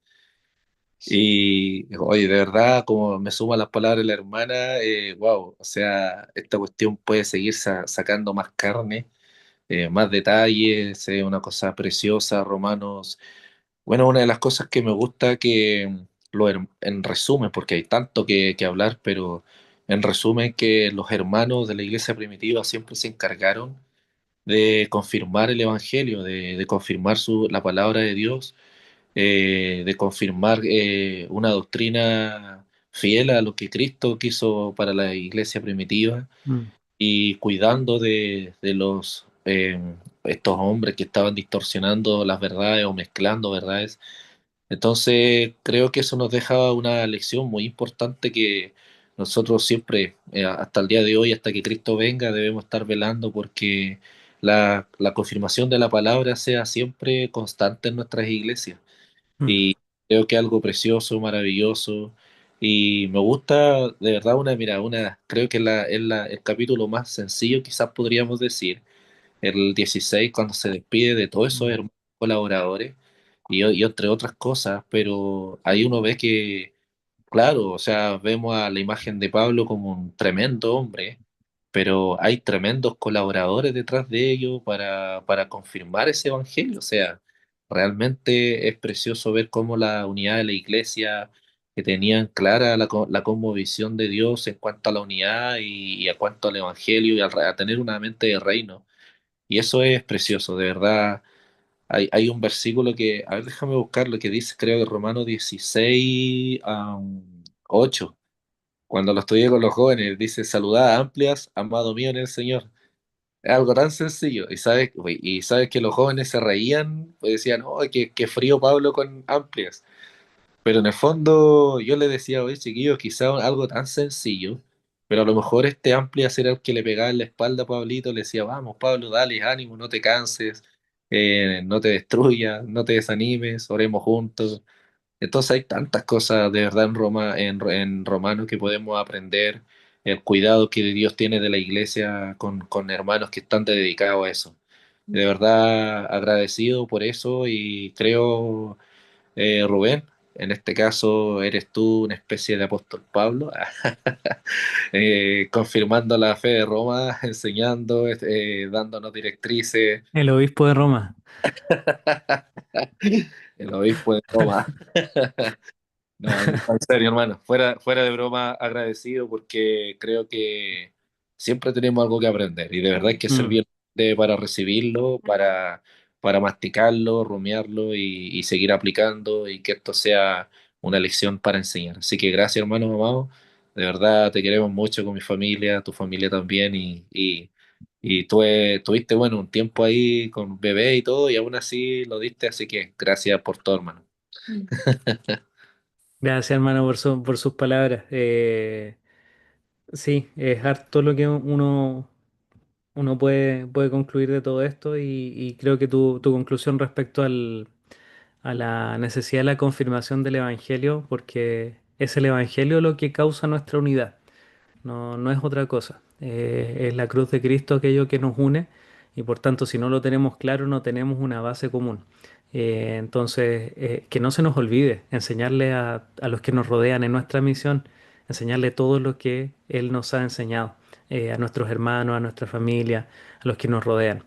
Y, oye, de verdad, como me suma las palabras de la hermana, wow, o sea, esta cuestión puede seguir sacando más carne, más detalles, una cosa preciosa, Romanos. Bueno, una de las cosas que me gusta que, en resumen, porque hay tanto que hablar, pero en resumen que los hermanos de la iglesia primitiva siempre se encargaron de confirmar el evangelio, de confirmar la palabra de Dios, de confirmar una doctrina fiel a lo que Cristo quiso para la iglesia primitiva Mm, y cuidando de los estos hombres que estaban distorsionando las verdades o mezclando verdades. Entonces, creo que eso nos deja una lección muy importante que nosotros siempre, hasta el día de hoy, hasta que Cristo venga, debemos estar velando porque la confirmación de la palabra sea siempre constante en nuestras iglesias. mm, Y creo que algo precioso, maravilloso. Y me gusta, de verdad, creo que el capítulo más sencillo, quizás podríamos decir, el 16 cuando se despide de todos esos mm, hermanos colaboradores y entre otras cosas, pero ahí uno ve que, claro, o sea, vemos a la imagen de Pablo como un tremendo hombre, pero hay tremendos colaboradores detrás de ellos para confirmar ese evangelio, o sea, realmente es precioso ver cómo la unidad de la iglesia, que tenían clara la cosmovisión de Dios en cuanto a la unidad y a cuanto al evangelio y a tener una mente de reino. Y eso es precioso, de verdad. Hay un versículo que, a ver, déjame buscarlo, que dice, creo que Romanos 16, 8, cuando lo estudié con los jóvenes, dice, saludad amplias, amado mío en el Señor. Es algo tan sencillo. Y sabes que los jóvenes se reían, pues decían, oh, qué frío Pablo con amplias. Pero en el fondo yo le decía, oye, chiquillos, quizá algo tan sencillo, pero a lo mejor este Amplias era el que le pegaba en la espalda a Pablito, le decía, vamos, Pablo, dale, ánimo, no te canses, no te destruyas, no te desanimes, oremos juntos. Entonces hay tantas cosas de verdad en Roma, en Romano que podemos aprender, el cuidado que Dios tiene de la iglesia con hermanos que están dedicados a eso. De verdad agradecido por eso y creo Rubén, en este caso eres tú una especie de apóstol Pablo, confirmando la fe de Roma, enseñando, dándonos directrices, El obispo de Roma. el obispo de Roma. No, en serio, hermano, fuera de broma, agradecido porque creo que siempre tenemos algo que aprender y de verdad hay que ser Mm. bien para recibirlo, para masticarlo, rumiarlo y seguir aplicando y que esto sea una lección para enseñar. Así que gracias, hermano amado, de verdad te queremos mucho con mi familia, tu familia también y tú tuviste, bueno, un tiempo ahí con bebé y todo y aún así lo diste, así que gracias por todo, hermano. Gracias, hermano, por sus palabras. Sí, es harto lo que uno puede concluir de todo esto y creo que tu conclusión respecto a la necesidad de la confirmación del Evangelio, porque es el Evangelio lo que causa nuestra unidad. No es otra cosa. Es la cruz de Cristo aquello que nos une y por tanto si no lo tenemos claro no tenemos una base común. Entonces, que no se nos olvide enseñarle a los que nos rodean en nuestra misión, enseñarle todo lo que Él nos ha enseñado, a nuestros hermanos, a nuestra familia, a los que nos rodean.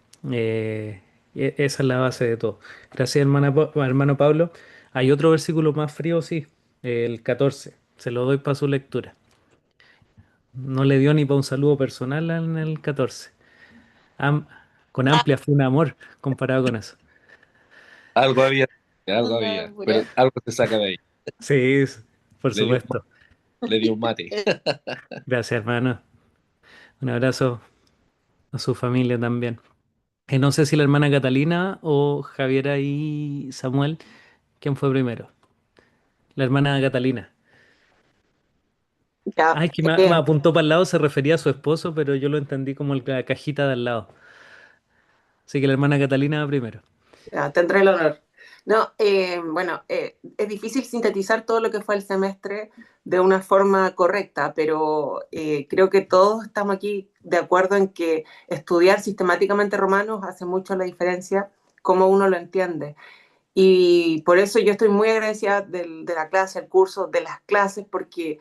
Esa es la base de todo. Gracias, hermano Pablo. Hay otro versículo más frío, sí, el 14. Se lo doy para su lectura. No le dio ni para un saludo personal en el 14. Am- con amplia fue un amor comparado con eso. Algo había, algo había, pero algo se saca de ahí. Sí, por Le dio, supuesto. le dio un mate. Gracias, hermano. Un abrazo a su familia también. No sé si la hermana Catalina o Javiera y Samuel, ¿quién fue primero? La hermana Catalina. Ya, Ay, que me apuntó para el lado, se refería a su esposo, pero yo lo entendí como la cajita de al lado. Así que la hermana Catalina va primero. ya, tendré el honor. No, bueno, es difícil sintetizar todo lo que fue el semestre de una forma correcta, pero creo que todos estamos aquí de acuerdo en que estudiar sistemáticamente Romanos hace mucho la diferencia, cómo uno lo entiende. Y por eso yo estoy muy agradecida de la clase, el curso, de las clases, porque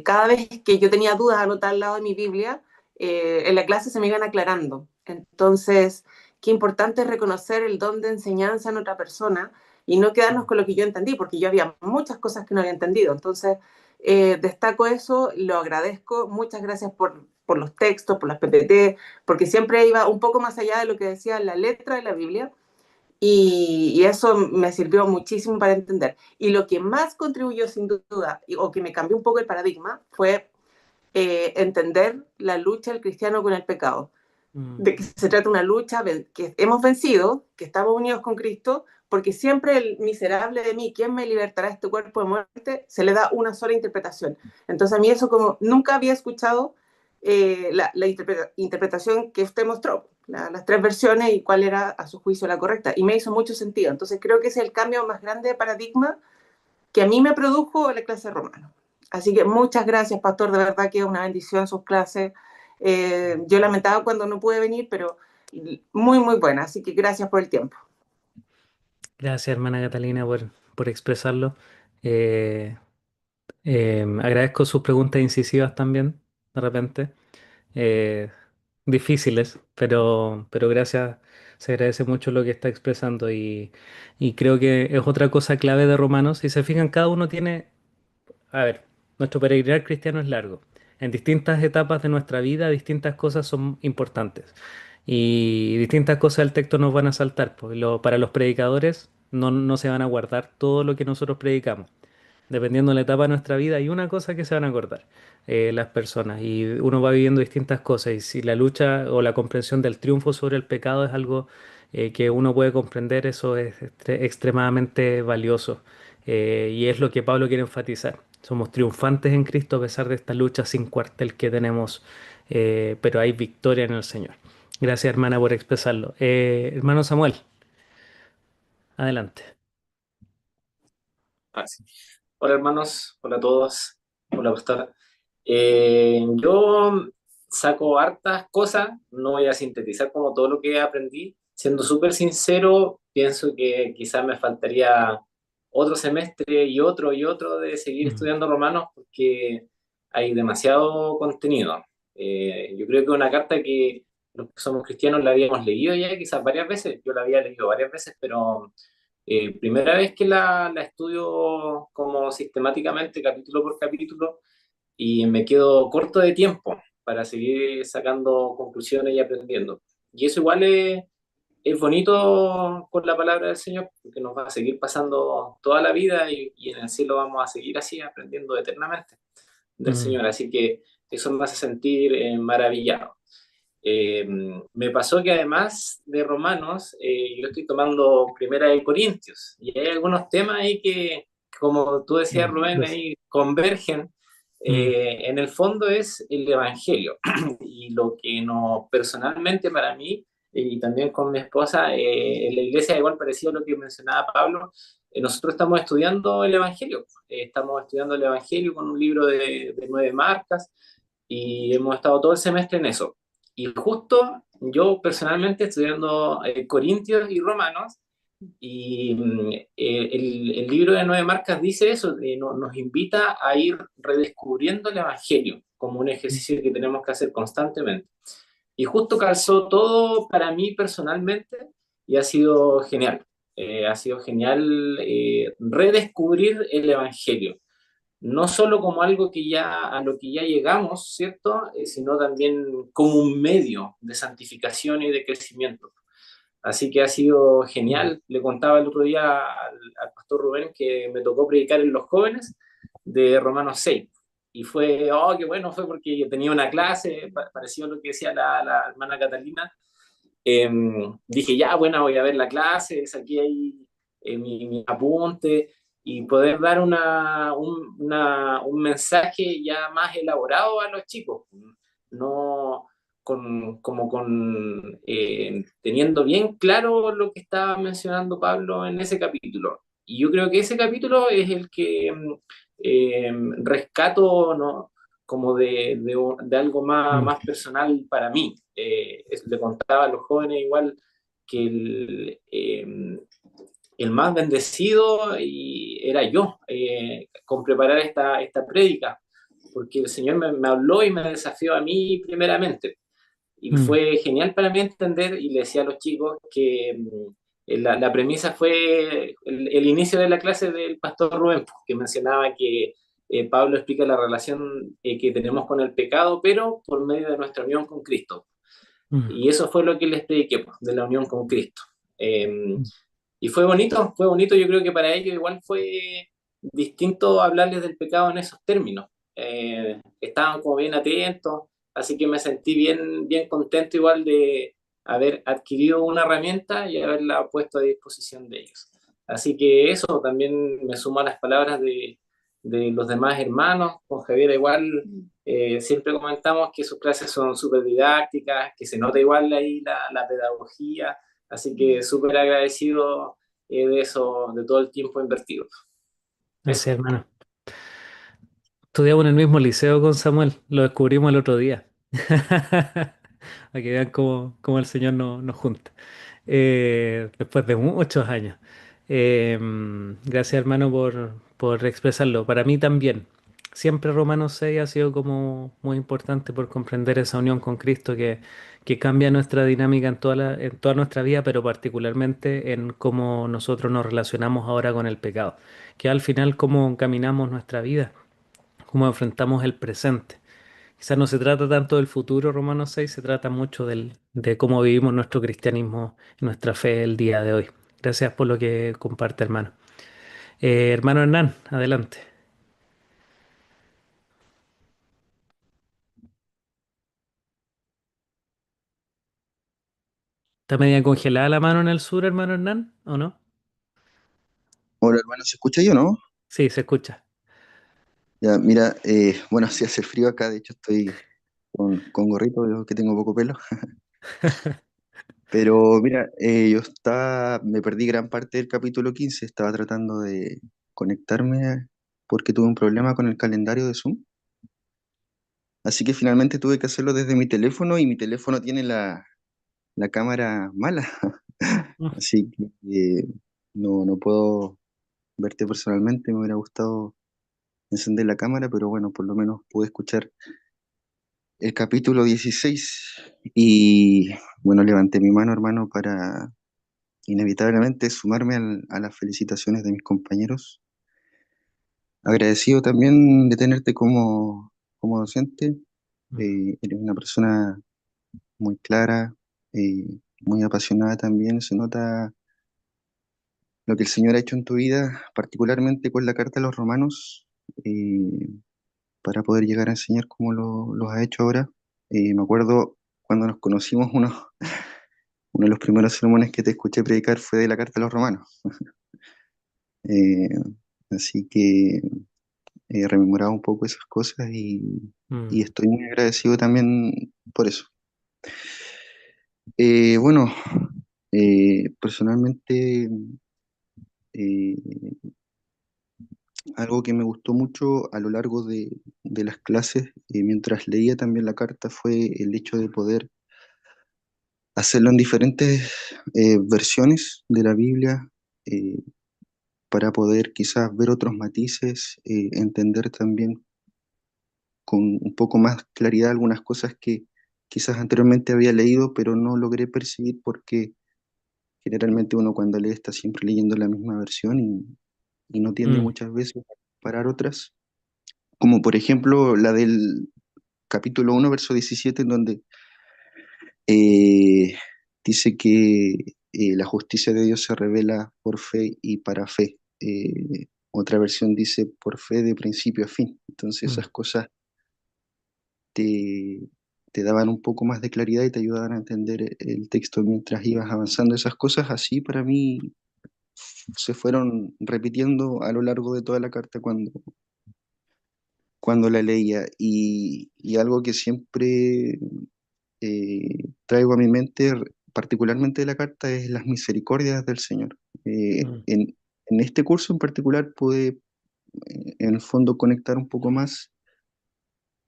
cada vez que yo tenía dudas anotadas al lado de mi Biblia, en la clase se me iban aclarando. Entonces, qué importante es reconocer el don de enseñanza en otra persona y no quedarnos con lo que yo entendí, porque yo había muchas cosas que no había entendido. Entonces, destaco eso, lo agradezco. Muchas gracias por los textos, por las PPT, porque siempre iba un poco más allá de lo que decía la letra de la Biblia y eso me sirvió muchísimo para entender. Y lo que más contribuyó sin duda, o que me cambió un poco el paradigma, fue entender la lucha del cristiano con el pecado. Mm. De que se trata de una lucha que hemos vencido, que estamos unidos con Cristo, porque siempre el miserable de mí, ¿quién me libertará de este cuerpo de muerte? Se le da una sola interpretación. Entonces a mí eso como nunca había escuchado la interpretación que usted mostró, las tres versiones y cuál era a su juicio la correcta. Y me hizo mucho sentido. Entonces creo que ese es el cambio más grande de paradigma que a mí me produjo la clase de romano. Así que muchas gracias, pastor, de verdad que es una bendición sus clases. Yo lamentaba cuando no pude venir, pero muy, muy buena. Así que gracias por el tiempo. Gracias, hermana Catalina, por expresarlo. Eh, Agradezco sus preguntas incisivas también, de repente. eh, Difíciles, pero gracias, se agradece mucho lo que está expresando y creo que es otra cosa clave de Romanos. Si se fijan, cada uno tiene, a ver, nuestro peregrinar cristiano es largo. En distintas etapas de nuestra vida, distintas cosas son importantes y distintas cosas del texto nos van a saltar. Pues para los predicadores no se van a guardar todo lo que nosotros predicamos. Dependiendo de la etapa de nuestra vida, hay una cosa que se van a acordar las personas y uno va viviendo distintas cosas y si la lucha o la comprensión del triunfo sobre el pecado es algo que uno puede comprender, eso es extremadamente valioso y es lo que Pablo quiere enfatizar. Somos triunfantes en Cristo a pesar de esta lucha sin cuartel que tenemos, pero hay victoria en el Señor. Gracias, hermana, por expresarlo. Hermano Samuel, adelante. Ah, sí. Hola hermanos, hola a todos, hola pastora. Yo saco hartas cosas, no voy a sintetizar como todo lo que aprendí. Siendo súper sincero, pienso que quizás me faltaría otro semestre y otro de seguir Mm. estudiando romanos porque hay demasiado contenido. Yo creo que una carta que los que somos cristianos la habíamos leído ya quizás varias veces, yo la había leído varias veces, pero primera vez que la estudio como sistemáticamente, capítulo por capítulo, y me quedo corto de tiempo para seguir sacando conclusiones y aprendiendo. Y eso igual es bonito con la palabra del Señor, porque nos va a seguir pasando toda la vida y en el cielo vamos a seguir así aprendiendo eternamente del Mm. Señor. Así que eso me hace sentir maravillado. Eh, Me pasó que además de Romanos, yo estoy tomando Primera de Corintios y hay algunos temas ahí que, como tú decías, Mm. Rubén, ahí convergen. Mm. En el fondo es el Evangelio y lo que no personalmente para mí y también con mi esposa, en la iglesia igual parecido a lo que mencionaba Pablo, nosotros estamos estudiando el Evangelio, estamos estudiando el Evangelio con un libro de 9 marcas y hemos estado todo el semestre en eso. Y justo yo personalmente estudiando Corintios y Romanos, y el libro de 9 marcas dice eso, nos invita a ir redescubriendo el Evangelio como un ejercicio que tenemos que hacer constantemente. Y justo calzó todo para mí personalmente y ha sido genial. Ha sido genial redescubrir el Evangelio no solo como algo que ya, a lo que ya llegamos, ¿cierto? Sino también como un medio de santificación y de crecimiento. Así que ha sido Mm. genial. Le contaba el otro día al pastor Rubén que me tocó predicar en los jóvenes de Romanos 6. Y fue, oh, qué bueno, fue porque yo tenía una clase, parecido a lo que decía la hermana Catalina. Eh, Dije, ya, bueno, voy a ver la clase, saqué ahí mi apunte y poder dar un mensaje ya más elaborado a los chicos. No, como teniendo bien claro lo que estaba mencionando Pablo en ese capítulo. Y yo creo que ese capítulo es el que rescato, ¿no? Como de algo Mm, más personal para mí. Le contaba a los jóvenes igual que el más bendecido era yo con preparar esta prédica, porque el Señor me habló y me desafió a mí primeramente. Y mm, fue genial para mí entender, y le decía a los chicos que la premisa fue el inicio de la clase del pastor Rubén, pues, que mencionaba que Pablo explica la relación que tenemos con el pecado, pero por medio de nuestra unión con Cristo. mm, Y eso fue lo que les prediqué, pues, de la unión con Cristo. mm. Y fue bonito, yo creo que para ellos igual fue distinto hablarles del pecado en esos términos. Estaban como bien atentos, así que me sentí bien contento igual de haber adquirido una herramienta y haberla puesto a disposición de ellos. Así que eso también me suma a las palabras de los demás hermanos. Con Javier igual siempre comentamos que sus clases son súper didácticas, que se nota igual ahí la pedagogía. Así que súper agradecido de eso, de todo el tiempo invertido. Así, Eso. hermano. Estudiamos en el mismo liceo con Samuel, lo descubrimos el otro día. Para que vean cómo el Señor nos junta. Después de muchos años. Gracias, hermano, por expresarlo. Para mí también. Siempre Romanos 6 ha sido como muy importante por comprender esa unión con Cristo que cambia nuestra dinámica en toda nuestra vida, pero particularmente en cómo nosotros nos relacionamos ahora con el pecado. Que al final cómo caminamos nuestra vida, cómo enfrentamos el presente. Quizás no se trata tanto del futuro, Romanos 6, se trata mucho de cómo vivimos nuestro cristianismo y nuestra fe el día de hoy. Gracias por lo que comparte, hermano. Hermano Hernán, adelante. ¿Está media congelada la mano en el sur, hermano Hernán? ¿O no? Hola hermano, ¿se escucha yo, no? Sí, se escucha. Ya, mira, bueno, sí hace frío acá, de hecho estoy con gorrito, yo que tengo poco pelo, pero mira, me perdí gran parte del capítulo 15. Estaba tratando de conectarme porque tuve un problema con el calendario de Zoom, así que finalmente tuve que hacerlo desde mi teléfono y mi teléfono tiene la cámara mala, Mm, así que no puedo verte personalmente, me hubiera gustado encender la cámara, pero bueno, por lo menos pude escuchar el capítulo 16 y bueno, levanté mi mano, hermano, para inevitablemente sumarme a las felicitaciones de mis compañeros. Agradecido también de tenerte como docente. Eres una persona muy clara, eh, muy apasionada también. Se nota lo que el Señor ha hecho en tu vida, particularmente con la carta a los romanos, eh, para poder llegar a enseñar como lo has hecho ahora. Me acuerdo cuando nos conocimos, uno de los primeros sermones que te escuché predicar fue de la carta a los romanos. Eh, Así que he rememorado un poco esas cosas y mm, estoy muy agradecido también por eso. Bueno, personalmente, eh, algo que me gustó mucho a lo largo de las clases, mientras leía también la carta, fue el hecho de poder hacerlo en diferentes versiones de la Biblia, eh, para poder quizás ver otros matices, entender también con un poco más claridad algunas cosas que quizás anteriormente había leído, pero no logré percibir porque generalmente uno cuando lee está siempre leyendo la misma versión y no tiende mm, muchas veces a parar otras, como por ejemplo la del capítulo 1 verso 17 en donde eh, dice que la justicia de Dios se revela por fe y para fe. Otra versión dice por fe de principio a fin. Entonces mm, esas cosas te, te daban un poco más de claridad y te ayudaban a entender el texto mientras ibas avanzando. Esas cosas así para mí se fueron repitiendo a lo largo de toda la carta cuando la leía y algo que siempre traigo a mi mente, particularmente de la carta, es las misericordias del Señor. Mm, En este curso en particular pude, en el fondo, conectar un poco más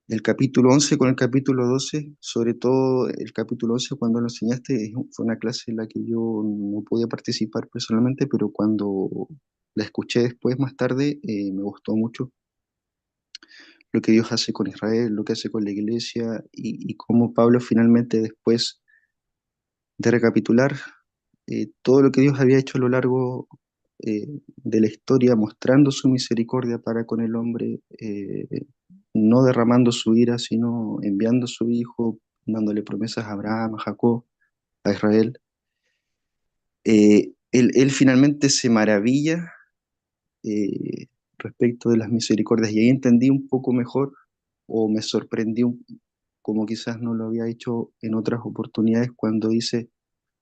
el capítulo 11 con el capítulo 12, sobre todo el capítulo 11 cuando lo enseñaste, fue una clase en la que yo no pude participar personalmente, pero cuando la escuché después, más tarde, me gustó mucho lo que Dios hace con Israel, lo que hace con la iglesia y cómo Pablo finalmente después de recapitular todo lo que Dios había hecho a lo largo de la historia, mostrando su misericordia para con el hombre, no derramando su ira, sino enviando a su Hijo, dándole promesas a Abraham, a Jacob, a Israel. Él finalmente se maravilla eh, respecto de las misericordias y ahí entendí un poco mejor o me sorprendí como quizás no lo había hecho en otras oportunidades cuando dice,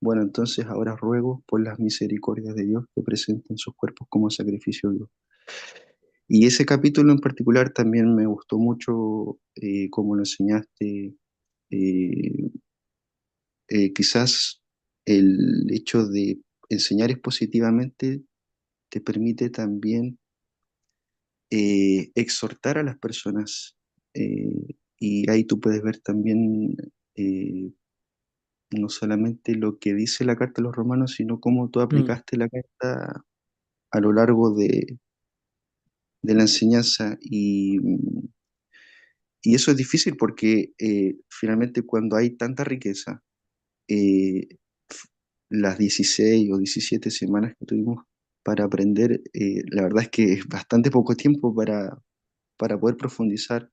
bueno, entonces ahora ruego por las misericordias de Dios que presenten sus cuerpos como sacrificio vivo. Y ese capítulo en particular también me gustó mucho, como lo enseñaste, eh, quizás el hecho de enseñar expositivamente te permite también exhortar a las personas. Y ahí tú puedes ver también eh, no solamente lo que dice la carta a los romanos, sino cómo tú mm, aplicaste la carta a lo largo de la enseñanza. Y eso es difícil porque finalmente cuando hay tanta riqueza, eh, f- las 16 o 17 semanas que tuvimos para aprender, la verdad es que es bastante poco tiempo para poder profundizar.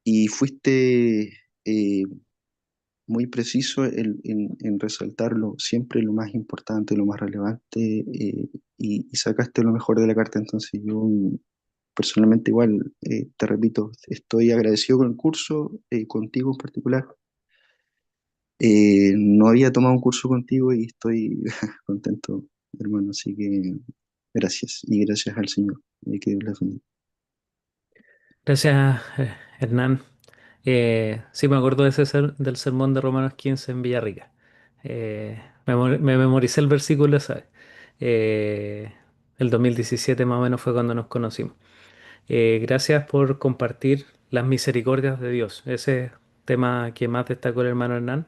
Y fuiste muy preciso en resaltarlo siempre lo más importante, lo más relevante, y sacaste lo mejor de la carta. Entonces yo personalmente igual, te repito, estoy agradecido con el curso, contigo en particular. No había tomado un curso contigo y estoy contento, hermano, así que gracias y gracias al Señor. Que Dios les bendiga. Gracias, Hernán. Sí, me acuerdo de del sermón de Romanos 15 en Villarrica. Me memoricé el versículo, ¿sabes? Eh, el 2017 más o menos fue cuando nos conocimos. Gracias por compartir las misericordias de Dios, ese tema que más destacó el hermano Hernán,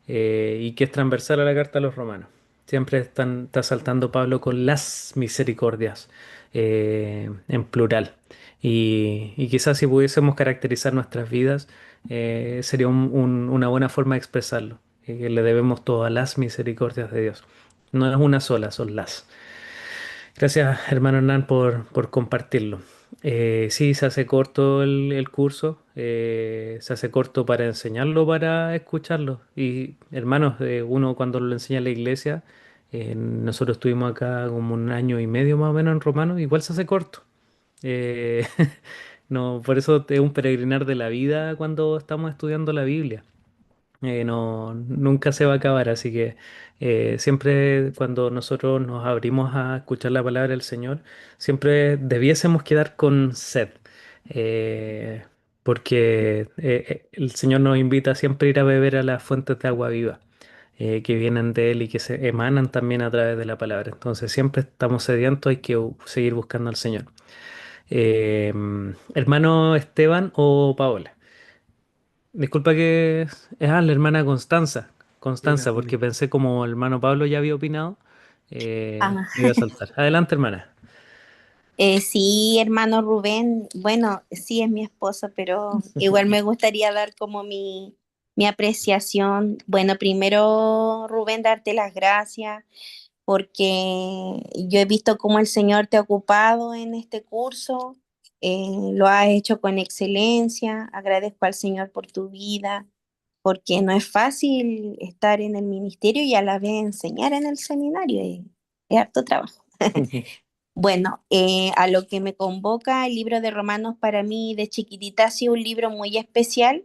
y que es transversal a la carta a los romanos. Siempre está saltando Pablo con las misericordias en plural. Y quizás si pudiésemos caracterizar nuestras vidas, sería una buena forma de expresarlo, que le debemos todas las misericordias de Dios. No es una sola, son las. Gracias, hermano Hernán, por compartirlo. Sí, se hace corto el curso, se hace corto para enseñarlo, para escucharlo. Y hermanos, uno cuando lo enseña en la iglesia, nosotros estuvimos acá como un año y medio más o menos en romano, igual se hace corto. Eh, no, por eso es un peregrinar de la vida cuando estamos estudiando la Biblia. No, nunca se va a acabar, así que siempre cuando nosotros nos abrimos a escuchar la palabra del Señor, siempre debiésemos quedar con sed, eh, porque el Señor nos invita siempre a ir a beber a las fuentes de agua viva, que vienen de Él y que se emanan también a través de la palabra. Entonces siempre estamos sedientos, hay que seguir buscando al Señor. Eh, Hermano Esteban o Paola. Disculpa que la hermana Constanza. Dime, Constanza, dime. porque pensé como el hermano Pablo ya había opinado, Ah, me iba a saltar. Adelante, hermana. sí, hermano Rubén, bueno, sí es mi esposo, pero igual me gustaría dar como mi apreciación. Bueno, primero, Rubén, darte las gracias porque yo he visto cómo el Señor te ha ocupado en este curso, lo has hecho con excelencia. Agradezco al Señor por tu vida, porque no es fácil estar en el ministerio y a la vez enseñar en el seminario, es harto trabajo. Bueno, a lo que me convoca el libro de Romanos para mí de chiquitita ha sido un libro muy especial,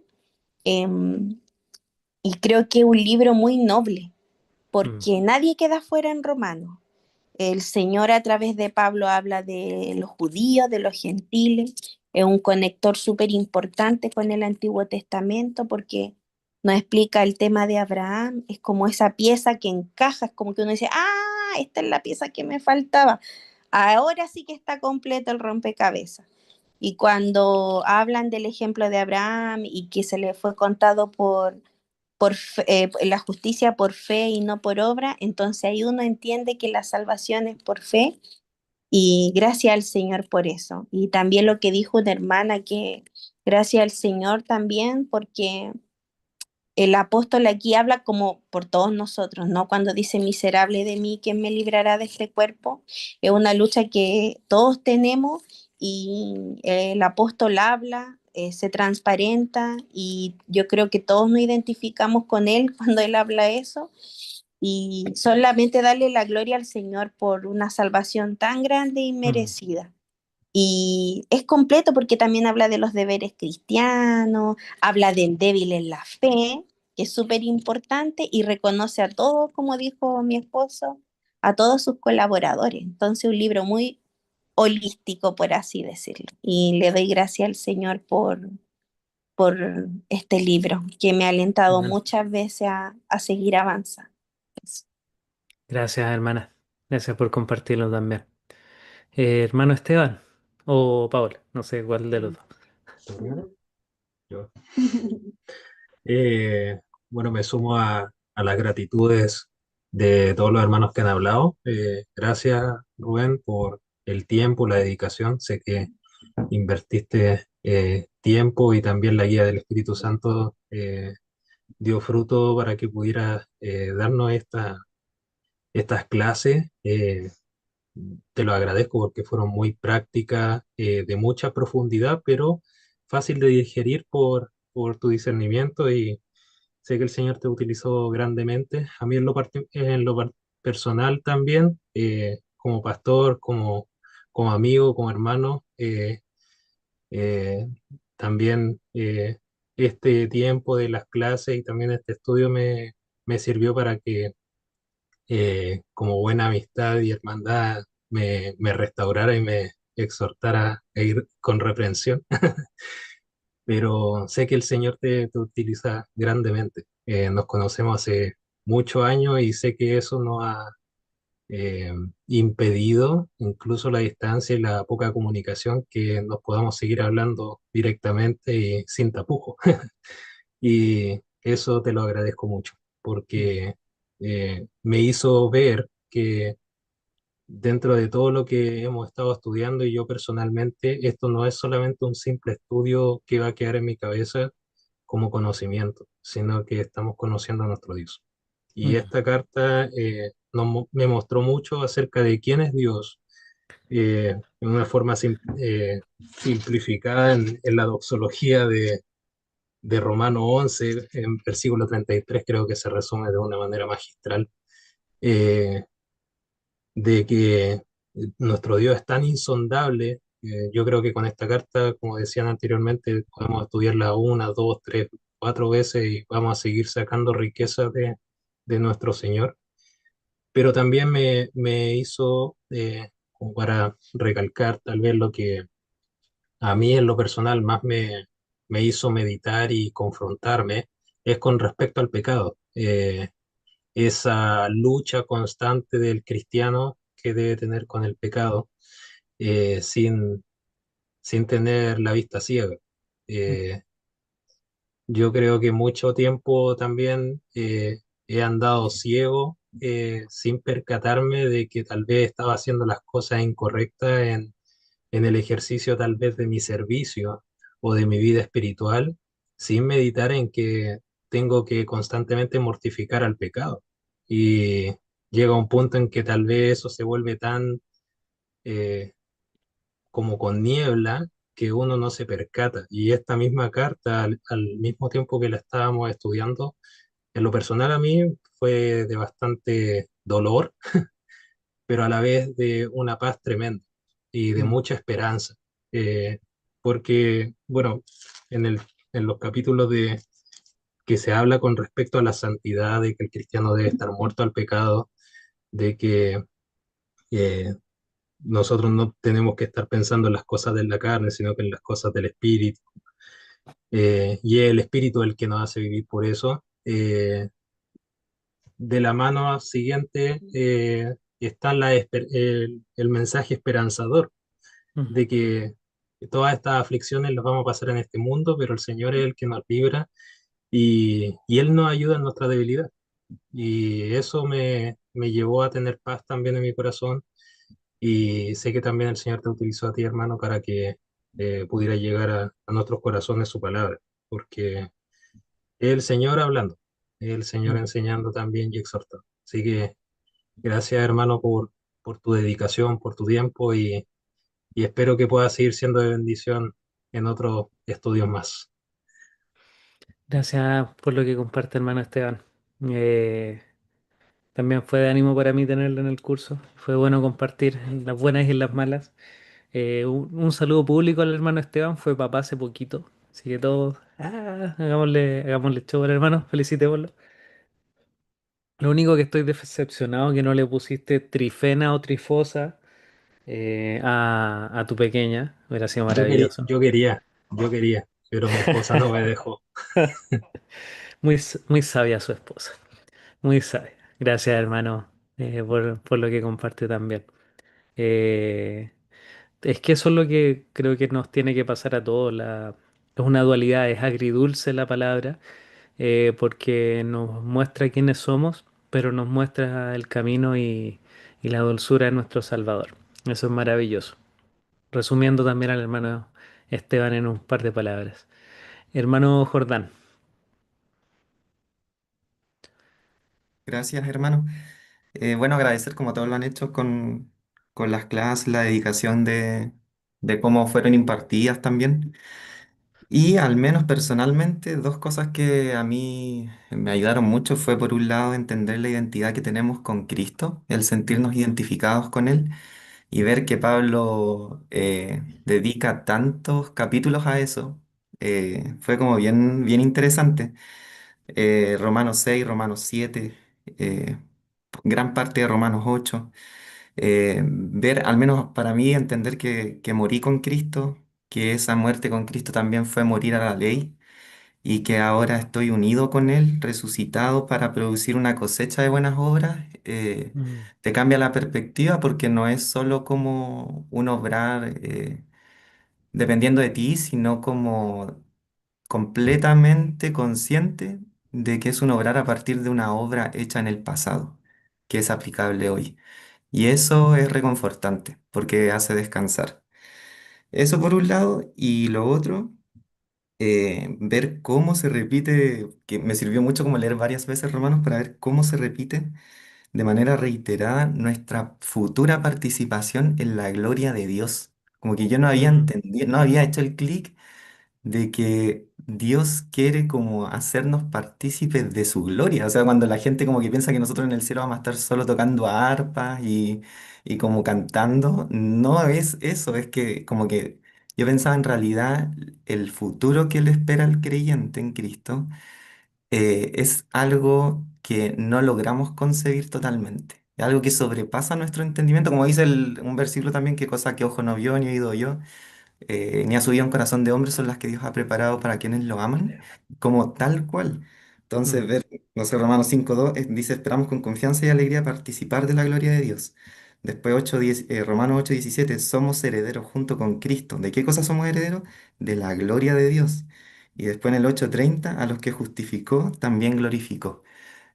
em, y creo que es un libro muy noble Mm, porque nadie queda fuera en Romanos. El Señor a través de Pablo habla de los judíos, de los gentiles, es un conector súper importante con el Antiguo Testamento porque nos explica el tema de Abraham, es como esa pieza que encaja, es como que uno dice, ah, esta es la pieza que me faltaba, ahora sí que está completo el rompecabezas. Y cuando hablan del ejemplo de Abraham y que se le fue contado la justicia por fe y no por obra, entonces ahí uno entiende que la salvación es por fe y gracias al Señor por eso. Y también lo que dijo una hermana, que gracias al Señor también porque el apóstol aquí habla como por todos nosotros, ¿no? Cuando dice miserable de mí, ¿quién me librará de este cuerpo? Es una lucha que todos tenemos y el apóstol habla, se transparenta y yo creo que todos nos identificamos con él cuando él habla eso y solamente darle la gloria al Señor por una salvación tan grande y Mm. merecida. Y es completo porque también habla de los deberes cristianos, habla del débil en la fe, que es súper importante, y reconoce a todos, como dijo mi esposo, a todos sus colaboradores. Entonces, un libro muy holístico, por así decirlo. Y le doy gracias al Señor por este libro, que me ha alentado Bueno, muchas veces a seguir avanzando. Eso. gracias, hermana. Gracias por compartirlo también. Hermano Esteban o Paola, no sé cuál de los dos. Primero, yo. Bueno, me sumo a las gratitudes de todos los hermanos que han hablado. Gracias, Rubén, por el tiempo, la dedicación. Sé que invertiste tiempo y también la guía del Espíritu Santo dio fruto para que pudiera darnos estas clases. Te lo agradezco porque fueron muy prácticas, de mucha profundidad, pero fácil de digerir por tu discernimiento y sé que el Señor te utilizó grandemente. A mí en lo personal también, como pastor, como amigo, como hermano, eh, también este tiempo de las clases y también este estudio me sirvió para que como buena amistad y hermandad me restaurara y me exhortara a ir con reprensión, pero sé que el Señor te utiliza grandemente. Nos conocemos hace muchos años y sé que eso no ha eh, impedido incluso la distancia y la poca comunicación que nos podamos seguir hablando directamente y sin tapujos. Y eso te lo agradezco mucho, porque me hizo ver que dentro de todo lo que hemos estado estudiando y yo personalmente, esto no es solamente un simple estudio que va a quedar en mi cabeza como conocimiento, sino que estamos conociendo a nuestro Dios. Y Mm. esta carta me mostró mucho acerca de quién es Dios, en una forma simplificada en la doxología de Romano 11, en versículo 33, creo que se resume de una manera magistral, eh, de que nuestro Dios es tan insondable. Yo creo que con esta carta, como decían anteriormente, podemos estudiarla una, dos, tres, cuatro veces y vamos a seguir sacando riqueza de nuestro Señor. Pero también me hizo, como para recalcar tal vez lo que a mí en lo personal más me hizo meditar y confrontarme, es con respecto al pecado. Esa lucha constante del cristiano que debe tener con el pecado, sin tener la vista ciega. Eh, yo creo que mucho tiempo también he andado ciego, sin percatarme de que tal vez estaba haciendo las cosas incorrectas en el ejercicio tal vez de mi servicio o de mi vida espiritual, sin meditar en que tengo que constantemente mortificar al pecado. Y llega un punto en que tal vez eso se vuelve tan eh, como con niebla que uno no se percata. Y esta misma carta, al mismo tiempo que la estábamos estudiando, en lo personal a mí fue de bastante dolor, pero a la vez de una paz tremenda y de Mm. mucha esperanza. Eh, Porque, bueno, en los capítulos que se habla con respecto a la santidad, de que el cristiano debe estar muerto al pecado, de que eh, nosotros no tenemos que estar pensando en las cosas de la carne, sino que en las cosas del espíritu. y es el Espíritu el que nos hace vivir por eso. De la mano siguiente está el mensaje esperanzador Mm. de que todas estas aflicciones las vamos a pasar en este mundo, pero el Señor es el que nos libra y Él nos ayuda en nuestra debilidad. Y eso me llevó a tener paz también en mi corazón. Y sé que también el Señor te utilizó a ti, hermano, para que pudiera llegar a nuestros corazones su palabra, porque es el Señor hablando, es el Señor Mm. enseñando también y exhortando. Así que gracias, hermano, por tu dedicación, por tu tiempo y espero que pueda seguir siendo de bendición en otros estudios más. Gracias por lo que comparte, hermano Esteban. Eh, También fue de ánimo para mí tenerlo en el curso. Fue bueno compartir en las buenas y en las malas. Un saludo público al hermano Esteban. Fue papá hace poquito. Así que todos, hagámosle show al hermano. Felicitémoslo. Lo único que estoy decepcionado es que no le pusiste trifena o trifosa a tu pequeña. Hubiera sido Yo quería, maravilloso. yo quería, yo quería, pero mi esposa no me dejó. Muy sabia su esposa. Muy sabia. Gracias, hermano, por lo que comparte también. Eh, es que eso es lo que creo que nos tiene que pasar a todos. Es una dualidad, es agridulce la palabra, porque nos muestra quiénes somos, pero nos muestra el camino y la dulzura de nuestro Salvador. Eso es maravilloso. Resumiendo también al hermano Esteban en un par de palabras. Hermano Jordán. Gracias, hermano. Bueno, agradecer como todos lo han hecho con las clases, la dedicación de cómo fueron impartidas también. Y al menos personalmente, dos cosas que a mí me ayudaron mucho fue por un lado entender la identidad que tenemos con Cristo, el sentirnos identificados con Él y ver que Pablo dedica tantos capítulos a eso. Fue como bien interesante. Romanos 6, Romanos 7, eh, gran parte de Romanos 8. Ver, al menos para mí, entender que morí con Cristo, que esa muerte con Cristo también fue morir a la ley y que ahora estoy unido con Él, resucitado para producir una cosecha de buenas obras, Mm, te cambia la perspectiva porque no es solo como un obrar dependiendo de ti, sino como completamente consciente de que es un obrar a partir de una obra hecha en el pasado, que es aplicable hoy. Y eso es reconfortante porque hace descansar. Eso por un lado, y lo otro, ver cómo se repite, que me sirvió mucho como leer varias veces Romanos para ver cómo se repite de manera reiterada nuestra futura participación en la gloria de Dios. Como que yo no había mm, entendido, no había hecho el clic de que Dios quiere como hacernos partícipes de su gloria. O sea, cuando la gente como que piensa que nosotros en el cielo vamos a estar solo tocando arpas y como cantando, no es eso, es que como que yo pensaba en realidad el futuro que le espera al creyente en Cristo es algo que no logramos concebir totalmente. Es algo que sobrepasa nuestro entendimiento, como dice un versículo también, que cosa que ojo no vio ni oído yo ni ha subido a un corazón de hombre son las que Dios ha preparado para quienes lo aman, como tal cual. Entonces, mm, ver, no sé, Romanos 5:2 dice, esperamos con confianza y alegría participar de la gloria de Dios. Después Romanos 8:17 somos herederos junto con Cristo. ¿De qué cosa somos herederos? De la gloria de Dios. Y después en el 8:30 a los que justificó, también glorificó.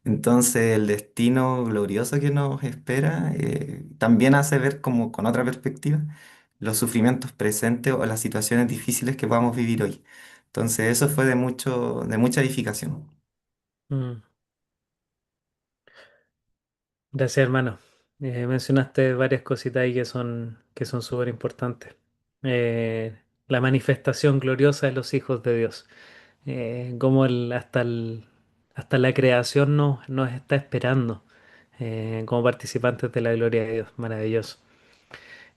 Entonces el destino glorioso que nos espera también hace ver como con otra perspectiva los sufrimientos presentes o las situaciones difíciles que vamos a vivir hoy. Entonces eso fue de mucha edificación. mm. Gracias, hermano. Mencionaste varias cositas ahí que son súper importantes. La manifestación gloriosa de los hijos de Dios. Cómo hasta la creación nos está esperando como participantes de la gloria de Dios. Maravilloso.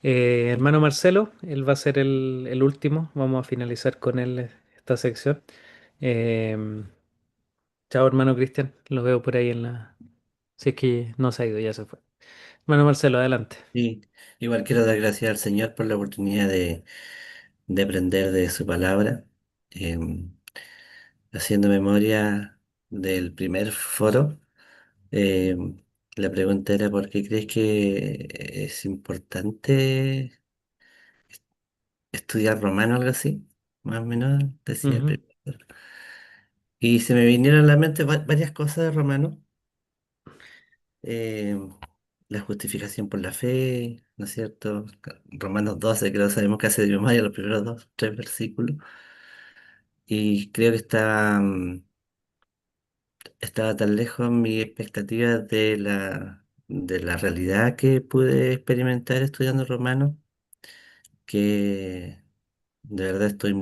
Hermano Marcelo, él va a ser el último. Vamos a finalizar con él esta sección. Eh, Chao, hermano Cristian. Lo veo por ahí en la... Si es que no se ha ido, ya se fue. Hermano Marcelo, adelante. Sí, igual quiero dar gracias al Señor por la oportunidad de aprender de su palabra. em, haciendo memoria del primer foro, em, la pregunta era ¿por qué crees que es importante estudiar romano, algo así? Más o menos decía el Ujú, primer foro. Y se me vinieron a la mente varias cosas de romano. em, la justificación por la fe, ¿no es cierto? Romanos 12, creo, sabemos que hace de memoria los primeros dos, tres versículos. Y creo que estaba tan lejos mi expectativa de la realidad que pude experimentar estudiando romano, que de verdad estoy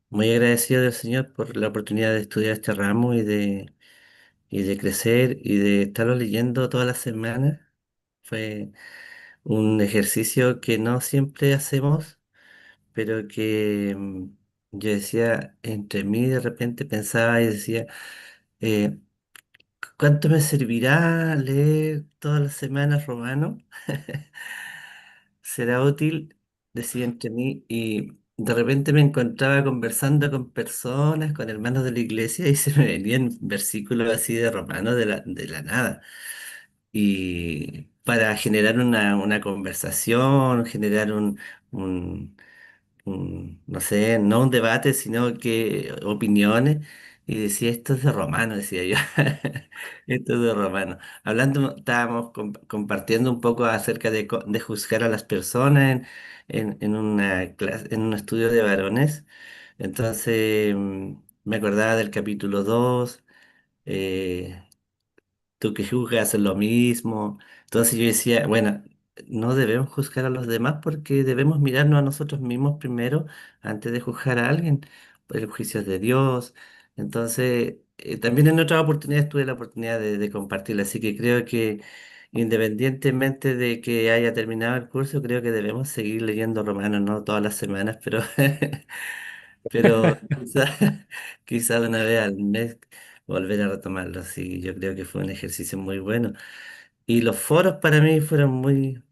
muy agradecido del Señor por la oportunidad de estudiar este ramo y de crecer y de estarlo leyendo todas las semanas. Fue un ejercicio que no siempre hacemos, pero que yo decía, entre mí de repente pensaba y decía, eh, ¿cuánto me servirá leer todas las semanas romano? ¿Será útil? Decía entre mí y de repente me encontraba conversando con personas, con hermanos de la iglesia y se me venían versículos así de romano de la nada. Y para generar una conversación, generar no sé, no un debate, sino que opiniones. Y decía, esto es de romano, decía yo. Esto es de romano. Hablando, estábamos compartiendo un poco acerca de juzgar a las personas en una clase, en un estudio de varones. Entonces, me acordaba del capítulo 2. Tú que juzgas haces lo mismo. Entonces yo decía, bueno, no debemos juzgar a los demás porque debemos mirarnos a nosotros mismos primero antes de juzgar a alguien. El juicio es de Dios. Entonces, también en otras oportunidades tuve la oportunidad de compartirla, así que creo que independientemente de que haya terminado el curso, creo que debemos seguir leyendo Romanos, no todas las semanas, pero, pero quizá, quizá una vez al mes volver a retomarlo. Sí, yo creo que fue un ejercicio muy bueno. Y los foros para mí fueron muy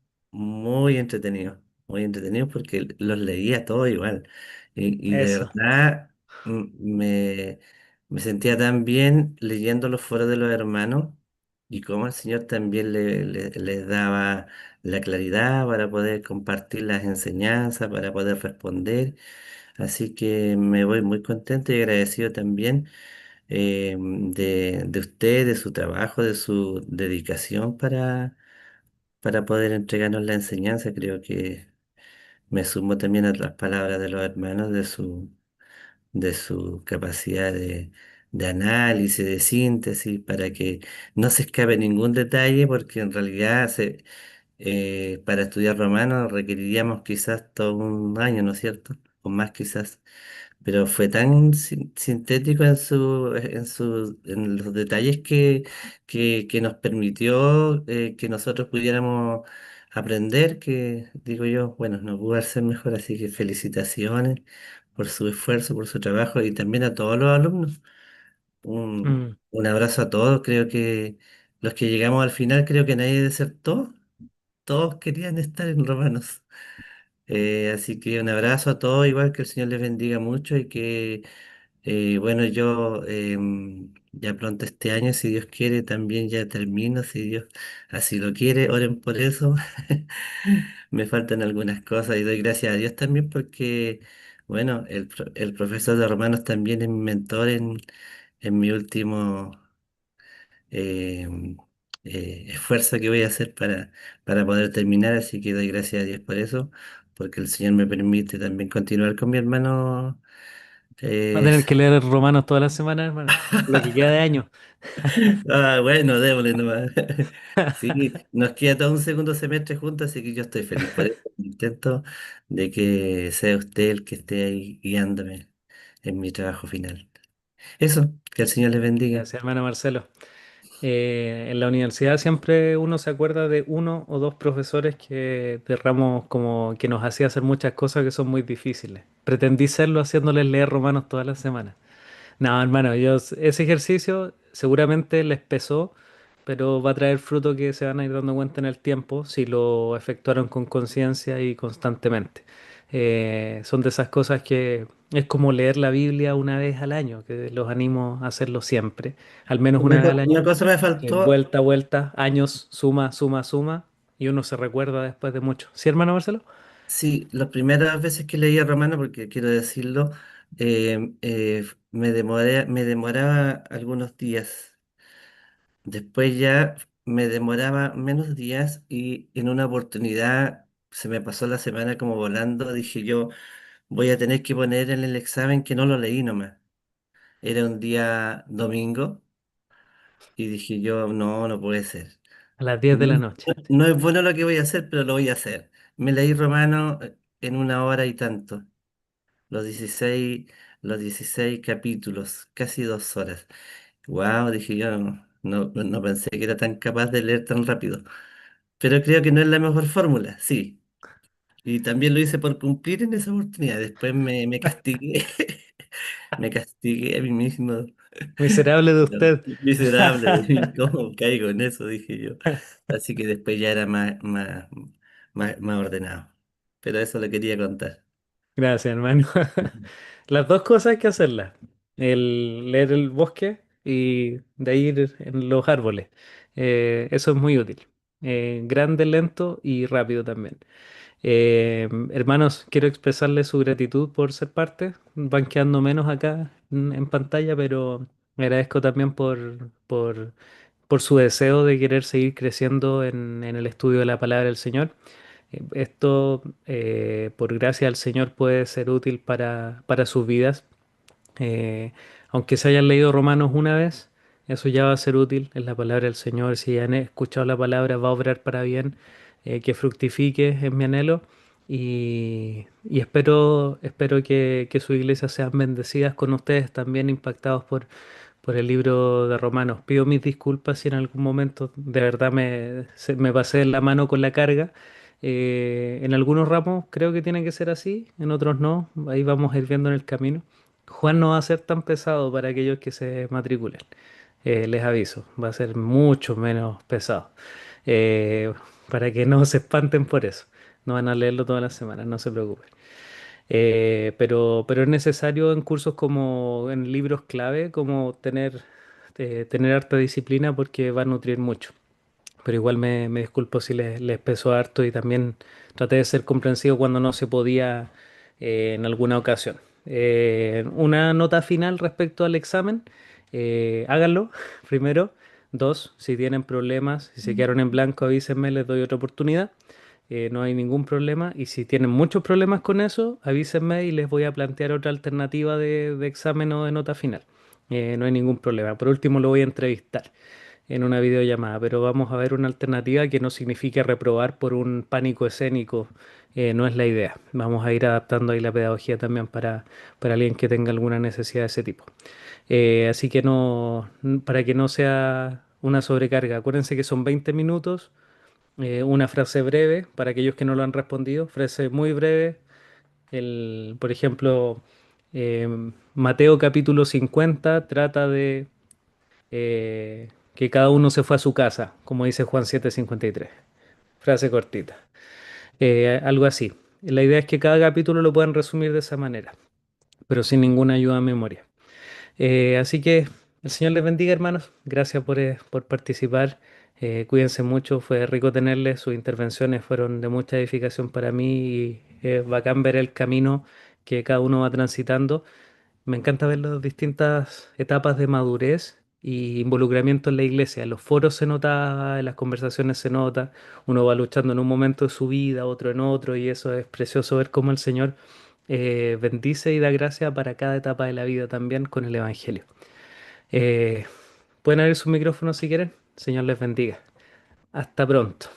entretenidos porque los leía todo igual. Y de eso. verdad me, me sentía tan bien leyendo los foros de los hermanos y cómo el Señor también les daba la claridad para poder compartir las enseñanzas, para poder responder. Así que me voy muy contento y agradecido también de usted, de su trabajo, de su dedicación para poder entregarnos la enseñanza. Creo que me sumo también a las palabras de los hermanos de su capacidad de análisis, de síntesis, para que no se escape ningún detalle, porque en realidad para estudiar romano requeriríamos quizás todo un año, ¿no es cierto? O más quizás, pero fue tan sintético en los detalles que nos permitió que nosotros pudiéramos aprender, que digo yo, bueno, no pudo ser mejor, así que felicitaciones por su esfuerzo, por su trabajo y también a todos los alumnos. Mm. Un abrazo a todos, creo que los que llegamos al final, creo que nadie desertó, todos querían estar en Romanos. Así que un abrazo a todos, igual que el Señor les bendiga mucho y que, bueno, yo ya pronto este año, si Dios quiere, también ya termino, si Dios así lo quiere, oren por eso. Me faltan algunas cosas y doy gracias a Dios también porque, bueno, el profesor de romanos también es mi mentor en mi último eh, esfuerzo que voy a hacer para poder terminar, así que doy gracias a Dios por eso, porque el Señor me permite también continuar con mi hermano. Va a eh, tener que leer Romanos todas las semanas, hermano. Lo que queda de año. bueno, démosle nomás. Sí, nos queda todo un segundo semestre juntos, así que yo estoy feliz por eso, intento de que sea usted el que esté ahí guiándome en mi trabajo final. Eso, que el Señor les bendiga. Gracias, hermano Marcelo. En la universidad siempre uno se acuerda de uno o dos profesores que de ramos como que nos hacía hacer muchas cosas que son muy difíciles. Pretendí serlo haciéndoles leer romanos todas las semanas. No, hermano, ese ejercicio seguramente les pesó, pero va a traer fruto que se van a ir dando cuenta en el tiempo si lo efectuaron con conciencia y constantemente. Son de esas cosas que Es como leer la Biblia una vez al año, que los animo a hacerlo siempre, al menos una Una, vez al año. una cosa me faltó. Vuelta, vuelta, años, suma, suma, suma, y uno se recuerda después de mucho. ¿Sí, hermano Marcelo? Sí, las primeras veces que leía Romano, porque quiero decirlo, me demoraba algunos días. Después ya me demoraba menos días y en una oportunidad se me pasó la semana como volando. Dije yo, voy a tener que poner en el examen que no lo leí nomás. Era un día domingo y dije yo, no, no puede ser. A las 10 de No, la noche. no es bueno lo que voy a hacer, pero lo voy a hacer. Me leí Romano en una hora y tanto. Los 16 los 16 capítulos, casi 2 horas. Wow, dije yo, no pensé que era tan capaz de leer tan rápido. Pero creo que no es la mejor fórmula, sí. Y también lo hice por cumplir en esa oportunidad. Después me castigué, me castigué a mí mismo. Miserable de usted. Miserable de mí, ¿cómo caigo en eso? Dije yo. Así que después ya era más ordenado. Pero eso le quería contar. Gracias, hermano. Las dos cosas hay que hacerlas. El leer el bosque y de ahí ir en los árboles. Eso es muy útil. Grande, lento y rápido también. Hermanos, quiero expresarles su gratitud por ser parte. Van quedando menos acá en pantalla, pero agradezco también por su deseo de querer seguir creciendo en el estudio de la palabra del Señor. Esto, por gracia del Señor, puede ser útil para sus vidas. Eh, Aunque se hayan leído Romanos una vez, eso ya va a ser útil en la palabra del Señor. Si han escuchado la palabra, va a obrar para bien, que fructifique es mi anhelo. Y espero que su iglesia sean bendecidas con ustedes también impactados por el libro de Romanos. Pido mis disculpas si en algún momento de verdad me pasé la mano con la carga. En algunos ramos creo que tiene que ser así, en otros no. Ahí vamos a ir viendo en el camino. Juan no va a ser tan pesado para aquellos que se matriculen. Les aviso, va a ser mucho menos pesado. Eh, para que no se espanten por eso. No van a leerlo todas las semanas, no se preocupen. Pero es necesario en cursos como en libros clave, como tener harta disciplina porque va a nutrir mucho. Pero igual me disculpo si les pesó harto y también traté de ser comprensivo cuando no se podía en alguna ocasión. Una nota final respecto al examen, háganlo primero. Dos, si tienen problemas, si se quedaron en blanco, avísenme, les doy otra oportunidad. No hay ningún problema. Y si tienen muchos problemas con eso, avísenme y les voy a plantear otra alternativa de examen o de nota final. No hay ningún problema. Por último, lo voy a entrevistar en una videollamada, pero vamos a ver una alternativa que no signifique reprobar por un pánico escénico. No es la idea. Vamos a ir adaptando ahí la pedagogía también para alguien que tenga alguna necesidad de ese tipo. Así que no, para que no sea una sobrecarga, acuérdense que son 20 minutos, una frase breve para aquellos que no lo han respondido, frase muy breve. Por ejemplo, Mateo capítulo 50 trata de que cada uno se fue a su casa, como dice Juan 7:53. Frase cortita. Algo así. La idea es que cada capítulo lo puedan resumir de esa manera, pero sin ninguna ayuda a memoria. Así que el Señor les bendiga, hermanos. Gracias por participar. Cuídense mucho. Fue rico tenerles. Sus intervenciones fueron de mucha edificación para mí y es bacán ver el camino que cada uno va transitando. Me encanta ver las distintas etapas de madurez y involucramiento en la iglesia. En los foros se nota, en las conversaciones se nota. Uno va luchando en un momento de su vida, otro en otro, y eso es precioso ver cómo el Señor bendice y da gracia para cada etapa de la vida también con el Evangelio. Eh, Pueden abrir su micrófono si quieren. Señor les bendiga. Hasta pronto.